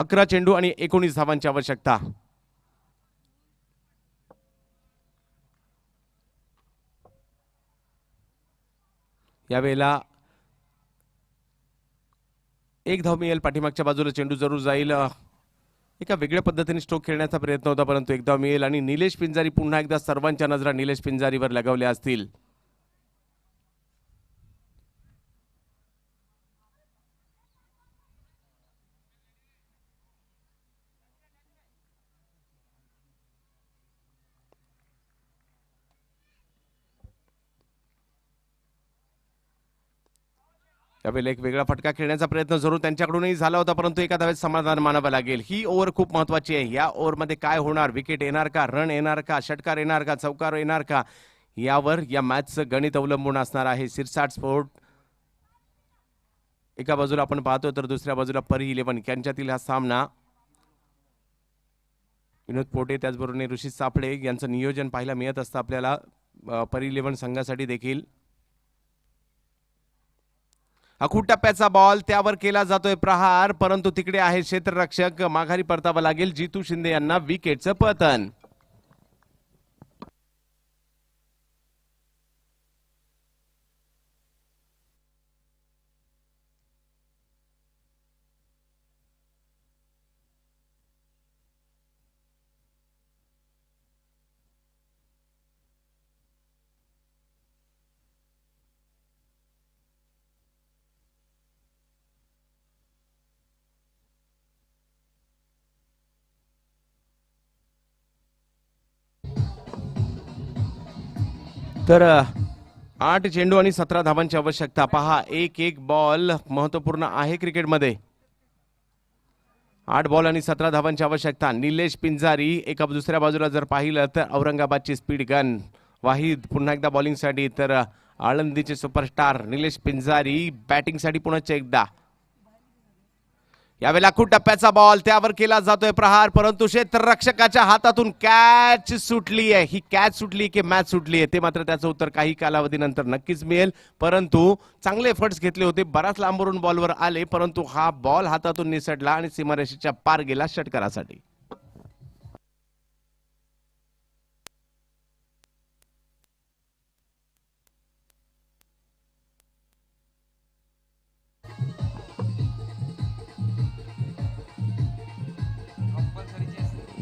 11 चेंडू आणि 19 धावांची आवश्यकता. यावेळेला एक धाव मिळेल. पाठीमागच्या बाजूला चेंडू जरूर जाईल. एका वेगळ्या पद्धतीने स्ट्रोक खेळण्याचा प्रयत्न होता, परंतु एक धाव मिळेल आणि निलेश पिंजारी पुन्हा एकदा सर्वांच्या नजरा निलेश पिंजारीवर लगावल्या असतील. त्यावेळेला एक वेगळा फटका खेळण्याचा प्रयत्न जरूर त्यांच्याकडूनही झाला होता, परंतु एका धावेत समाधान मानावं लागेल. ही ओव्हर खूप महत्वाची आहे. या ओव्हरमध्ये काय होणार, विकेट येणार का, रन येणार का, षटकार येणार का, चौकार येणार का, यावर या मॅचचं गणित अवलंबून असणार आहे. सिरसाट स्पोर्ट एका बाजूला आपण पाहतो तर दुसऱ्या बाजूला परी 11 यांच्यातील हा सामना. विनोद पोटे त्याचबरोबर ऋषी सापळे यांचं नियोजन पाहायला मिळत असतं आपल्याला परी 11 संघासाठी देखील. अखूट टप्प्याचा बॉल, त्यावर केला जातोय प्रहार, परंतु तिकडे आहे क्षेत्ररक्षक. माघारी परतावं लागेल. जितू शिंदे यांना विकेटचं पतन. तर 8 चेंडू आणि 17 धावांची आवश्यकता. पहा, एक बॉल महत्वपूर्ण आहे क्रिकेटमध्ये. 8 बॉल आणि 17 धावांची आवश्यकता. निलेश पिंजारी एका दुसऱ्या बाजूला जर पाहिलं तर औरंगाबादची स्पीड गन वाहिद पुन्हा एकदा बॉलिंगसाठी, तर आळंदीचे सुपरस्टार निलेश पिंजारी बॅटिंगसाठी पुन्हा एकदा. यावेळेला अखूट टप्प्याचा बॉल, त्यावर केला जातोय प्रहार, परंतु क्षेत्ररक्षकाच्या हातातून कॅच सुटली आहे. ही कॅच सुटली की मॅच सुटली आहे ते मात्र त्याचं उत्तर काही कालावधीनंतर नक्कीच मिळेल. परंतु चांगले एफर्ट्स घेतले होते, बराच लांबवरून बॉलवर आले, परंतु हा बॉल हातातून निसटला आणि सीमारेषेच्या पार गेला षटकारासाठी.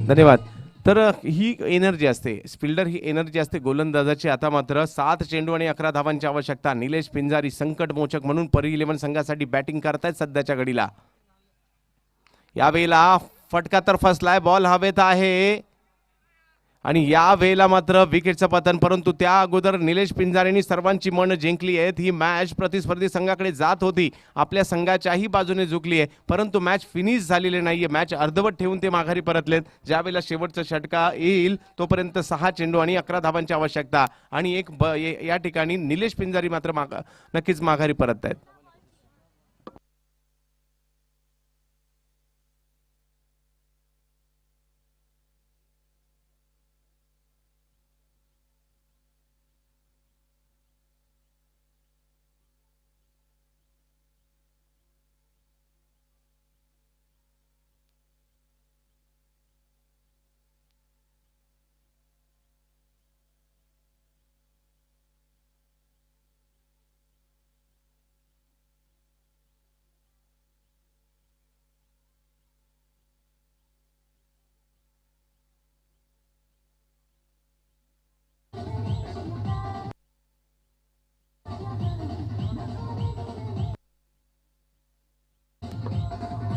धन्यवाद. तर ही एनर्जी असते, फिल्डर ही एनर्जी असते गोलंदाजाची. आता मात्र 7 चेंडू आणि 11 धावांची आवश्यकता. निलेश पिंजारी संकटमोचक म्हणून परी 11 संघासाठी बॅटिंग करतायत सध्याच्या घडीला. यावेळेला फटका तर फसलाय, बॉल हवेत आहे आणि या वेळेला मात्र विकेटचं पतन. परंतु त्या अगोदर निलेश पिंजारेंनी सर्वांची मन जिंकली आहेत. ही मॅच प्रतिस्पर्धी संघाकडे जात होती, आपल्या संघाच्याही बाजूने झुकली आहे, परंतु मॅच फिनिश झालेली नाहीये. मॅच अर्धवट ठेवून ते माघारी परतलेत. ज्यावेळेला शेवटचा षटका येईल तोपर्यंत 6 चेंडू आणि 11 धावांची आवश्यकता आणि या ठिकाणी निलेश पिंजारी मात्र नक्कीच माघारी परत आहेत.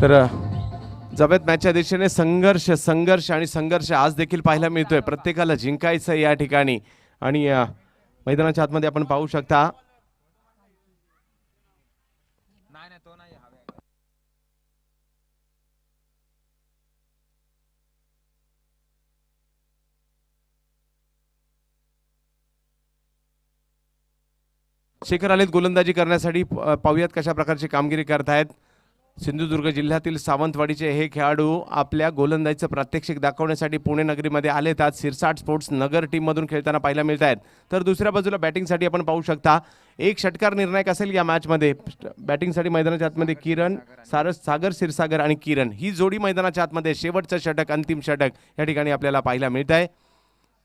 तर जबेत मॅचच्या दिशेने संघर्ष संघर्ष आणि संघर्ष आज देखील पाहायला मिळतोय. प्रत्येकाला जिंकायचं या ठिकाणी आणि मैदानाच्या आतमध्ये आपण पाहू शकता शेखर आलेत गोलंदाजी करण्यासाठी. पाहूयात कशा प्रकारची कामगिरी करतायत. सिंधुदुर्ग जिल्ह्यातील सावंतवाडीचे हे खेळाडू आपल्या गोलंदाजीचं प्रात्यक्षिक दाखवण्यासाठी पुणे नगरीमध्ये आलेत. आज सिरसाट स्पोर्ट्स नगर टीममधून खेळताना पाहायला मिळत आहेत. तर दुसऱ्या बाजूला बॅटिंगसाठी आपण पाहू शकता एक षटकार निर्णायक असेल या मॅचमध्ये. बॅटिंगसाठी मैदानाच्या आतमध्ये किरण सागर क्षीरसागर आणि किरण ही जोडी मैदानाच्या आतमध्ये. शेवटचं षटक अंतिम षटक या ठिकाणी आपल्याला पाहायला मिळत आहे.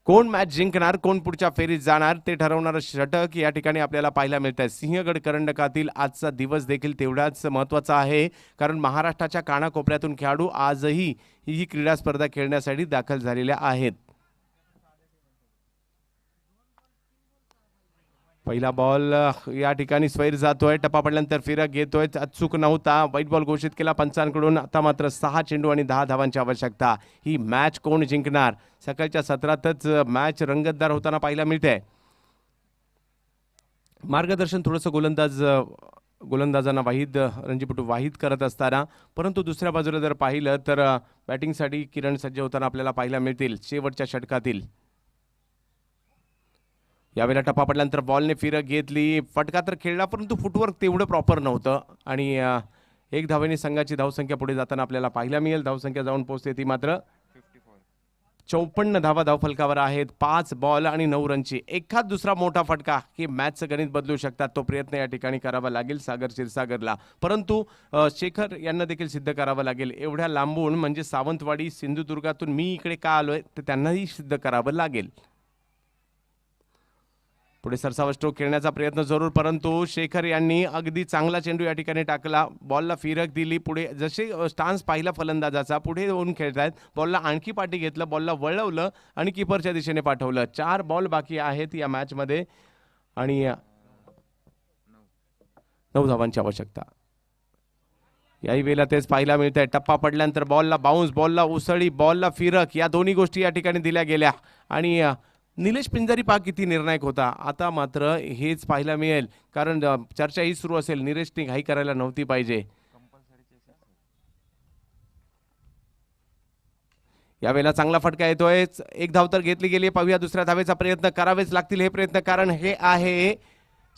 कोण मॅच जिंकणार कोण पुढच्या फेरीत जाणार ते ठरवणारं षटक या ठिकाणी आपल्याला पाहायला मिळत आहे. सिंहगड करंडकातील आजचा दिवस देखील तेवढाच महत्त्वाचा आहे, कारण महाराष्ट्राच्या कानाकोपऱ्यातून खेळाडू आजही ही क्रीडा स्पर्धा खेळण्यासाठी दाखल झालेल्या आहेत. पहिला बॉल या ठिकाणी स्वैर जातोय. टप्पा पडल्यानंतर फिरक घेतोय. अचूक नव्हता. व्हाईट बॉल घोषित केला पंचांकडून. आता मात्र 6 चेंडू आणि 10 धावांची आवश्यकता. ही मॅच कोण जिंकणार? सकाळच्या सत्रातच मॅच रंगतदार होताना पाहायला मिळते. मार्गदर्शन थोडंसं गोलंदाजांना रणजीपटू वाहिद करत असताना, परंतु दुसऱ्या बाजूला जर पाहिलं तर बॅटिंगसाठी किरण सज्ज होताना आपल्याला पाहायला मिळतील शेवटच्या षटकातील. यावेळेला टप्पा पडल्यानंतर बॉलने फिरक घेतली. फटका तर खेळला, परंतु फुटवर्क तेवढं प्रॉपर नव्हतं आणि एक धावेने संघाची धावसंख्या पुढे जाताना आपल्याला पाहायला मिळेल. धावसंख्या जाऊन पोहोचते ती मात्र 54 धावा धावफलकावर आहेत. 5 बॉल आणि 9 रनची. एखाद दुसरा मोठा फटका की मॅचचं गणित बदलू शकतात. तो प्रयत्न या ठिकाणी करावा लागेल सागर क्षीरसागरला, परंतु शेखर यांना देखील सिद्ध करावं लागेल. एवढ्या लांबून म्हणजे सावंतवाडी सिंधुदुर्गातून मी इकडे का आलोय ते त्यांनाही सिद्ध करावं लागेल. पुढे सरसावा स्ट्रोक खेळण्याचा प्रयत्न जरूर, परंतु शेखर यांनी अगदी चांगला चेंडू या ठिकाणी टाकला. बॉलला फिरक दिली. पुढे जसे स्टान्स पाहिला फलंदाजाचा पुढे येऊन खेळतायत. बॉलला आणखी पाठी घेतलं. बॉलला वळवलं आणि किपरच्या दिशेने पाठवलं. 4 बॉल बाकी आहेत या मॅचमध्ये आणि 9 धावांची आवश्यकता. याही वेळेला तेच पाहायला मिळत आहे. टप्पा पडल्यानंतर बॉलला बाउन्स, बॉलला उसळी, बॉलला फिरक या दोन्ही गोष्टी या ठिकाणी दिल्या गेल्या आणि निलेश पिंजारी पहा किती निर्णायक होता. आता मात्र हेच पाहायला मिळेल, कारण चर्चा ही सुरू असेल. निलेशने घाई करायला नव्हती पाहिजे. यावेळेला चांगला फटका येतोय. एक धाव तर घेतली गेली. पाहूया दुसऱ्या धावेचा प्रयत्न करावेच लागतील हे प्रयत्न, कारण हे आहे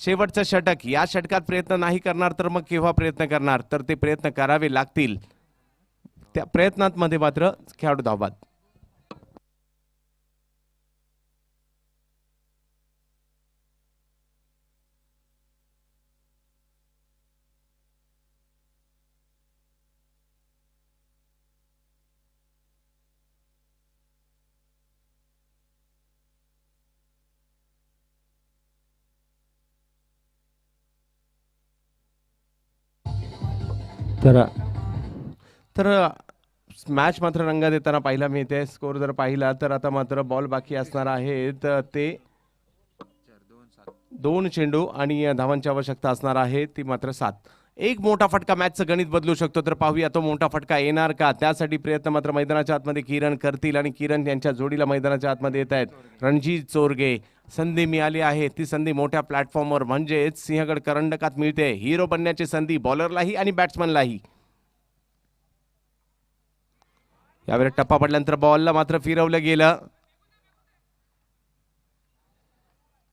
शेवटचं षटक. या षटकात प्रयत्न नाही करणार तर मग केव्हा प्रयत्न करणार? तर ते प्रयत्न करावे लागतील. त्या प्रयत्नात मध्ये मात्र खेळाडू धावबाद. तर मॅच मात्र रंगात येताना पाहायला मिळते. स्कोर जर पाहिला तर आता मात्र बॉल बाकी असणार आहेत ते 2 चेंडू आणि धावांची आवश्यकता असणार आहे ती मात्र 7. एक मोठा फटका मॅचचं गणित बदलू शकतो, तर पाहूया तो मोठा फटका येणार का? त्यासाठी प्रयत्न मात्र मैदानाच्या आतमध्ये किरण करतील आणि किरण यांच्या जोडीला मैदानाच्या आतमध्ये येत आहेत रणजित चोरगे. संधी मिळाली आहे, ती संधी मोठ्या प्लॅटफॉर्मवर म्हणजेच सिंहगड करंडकात मिळते. हिरो बनण्याची संधी बॉलरलाही आणि बॅट्समनलाही. यावेळी टप्पा पडल्यानंतर बॉलला मात्र फिरवलं गेलं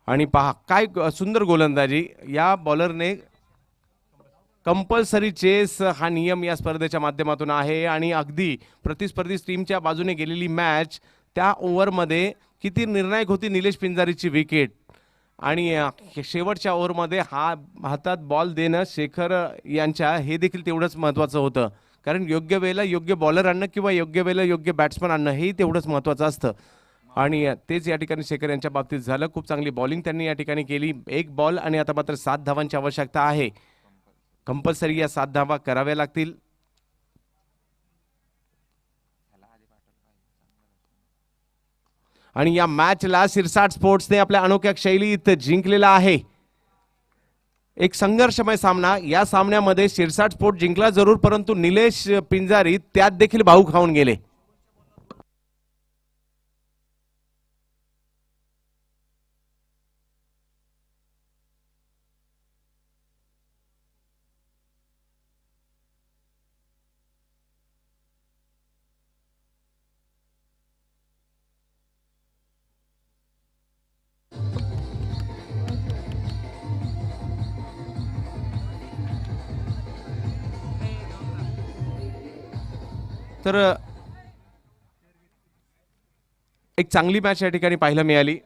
आणि पहा काय सुंदर गोलंदाजी या बॉलरने. कंपल्सरी चेस हा नियम या स्पर्धेच्या माध्यमातून आहे आणि अगदी प्रतिस्पर्धी टीमच्या बाजूने गेलेली मॅच त्या ओव्हरमध्ये किती निर्णायक होती निलेश पिंजारीची विकेट. आणि शेवटच्या ओव्हरमध्ये हातात बॉल देणं शेखर यांच्या हे देखील तेवढंच महत्त्वाचं होतं, कारण योग्य वेळेला योग्य बॉलर आणणं किंवा योग्य वेळेला योग्य बॅट्समन आणणं हेही तेवढंच महत्त्वाचं असतं आणि तेच या ठिकाणी शेखर यांच्या बाबतीत झालं. खूप चांगली बॉलिंग त्यांनी या ठिकाणी केली. 1 बॉल आणि आता मात्र 7 धावांची आवश्यकता आहे. कंपल्सरी या 7 धावा कराव्या लागतील. आणि या मॅचला सिरसाट स्पोर्ट्सने आपल्या अनोख्या शैलीत जिंकलेला आहे. एक संघर्षमय सामना. या सामन्यामध्ये सिरसाट स्पोर्ट जिंकला जरूर, परंतु निलेश पिंजारी त्यात देखील भाऊ खाऊन गेले. तर एक चांगली मॅच या ठिकाणी पाहायला मिळाली.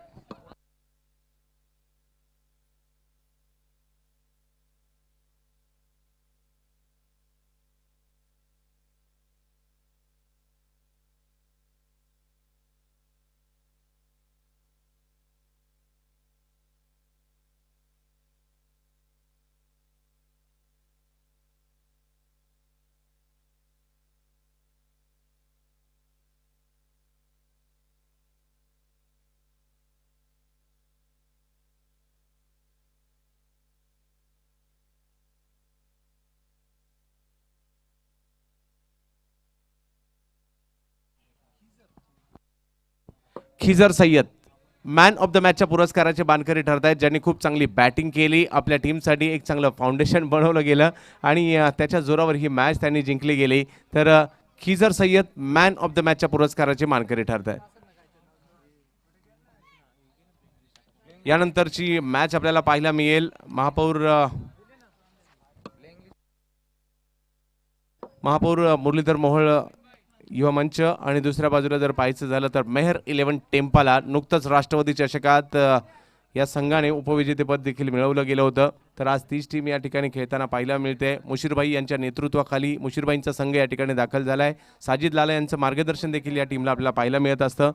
Khizar Sayyed man of the मॅचच्या पुरस्काराचे मानकरी ठरत आहेत, ज्यांनी खूप चांगली बॅटिंग केली, आपल्या टीमसाठी एक चांगलं फाउंडेशन बनवलं गेलं आणि त्याच्या जोरावर ही मॅच त्यांनी जिंकली गेली. तर Khizar Sayyed man of the मॅचच्या पुरस्काराचे मानकरी ठरत आहेत. यानंतरची मॅच आपल्याला पाहायला मिळेल महापौर मुरलीधर मोहोळ युवा मंच आणि दुसऱ्या बाजूला जर पाहायचं झालं तर मेहर 11 टेम्पाला नुकतंच राष्ट्रवादी चषकात या संघाने उपविजेतेपद देखील मिळवलं गेलं होतं. तर आज तीच टीम या ठिकाणी खेळताना पाहायला मिळते. मुशीरभाई यांच्या नेतृत्वाखाली मुशीरभाईंचा संघ या ठिकाणी दाखल झाला आहे. साजिद लाला यांचं मार्गदर्शन देखील या टीमला आपल्याला पाहायला मिळत असतं.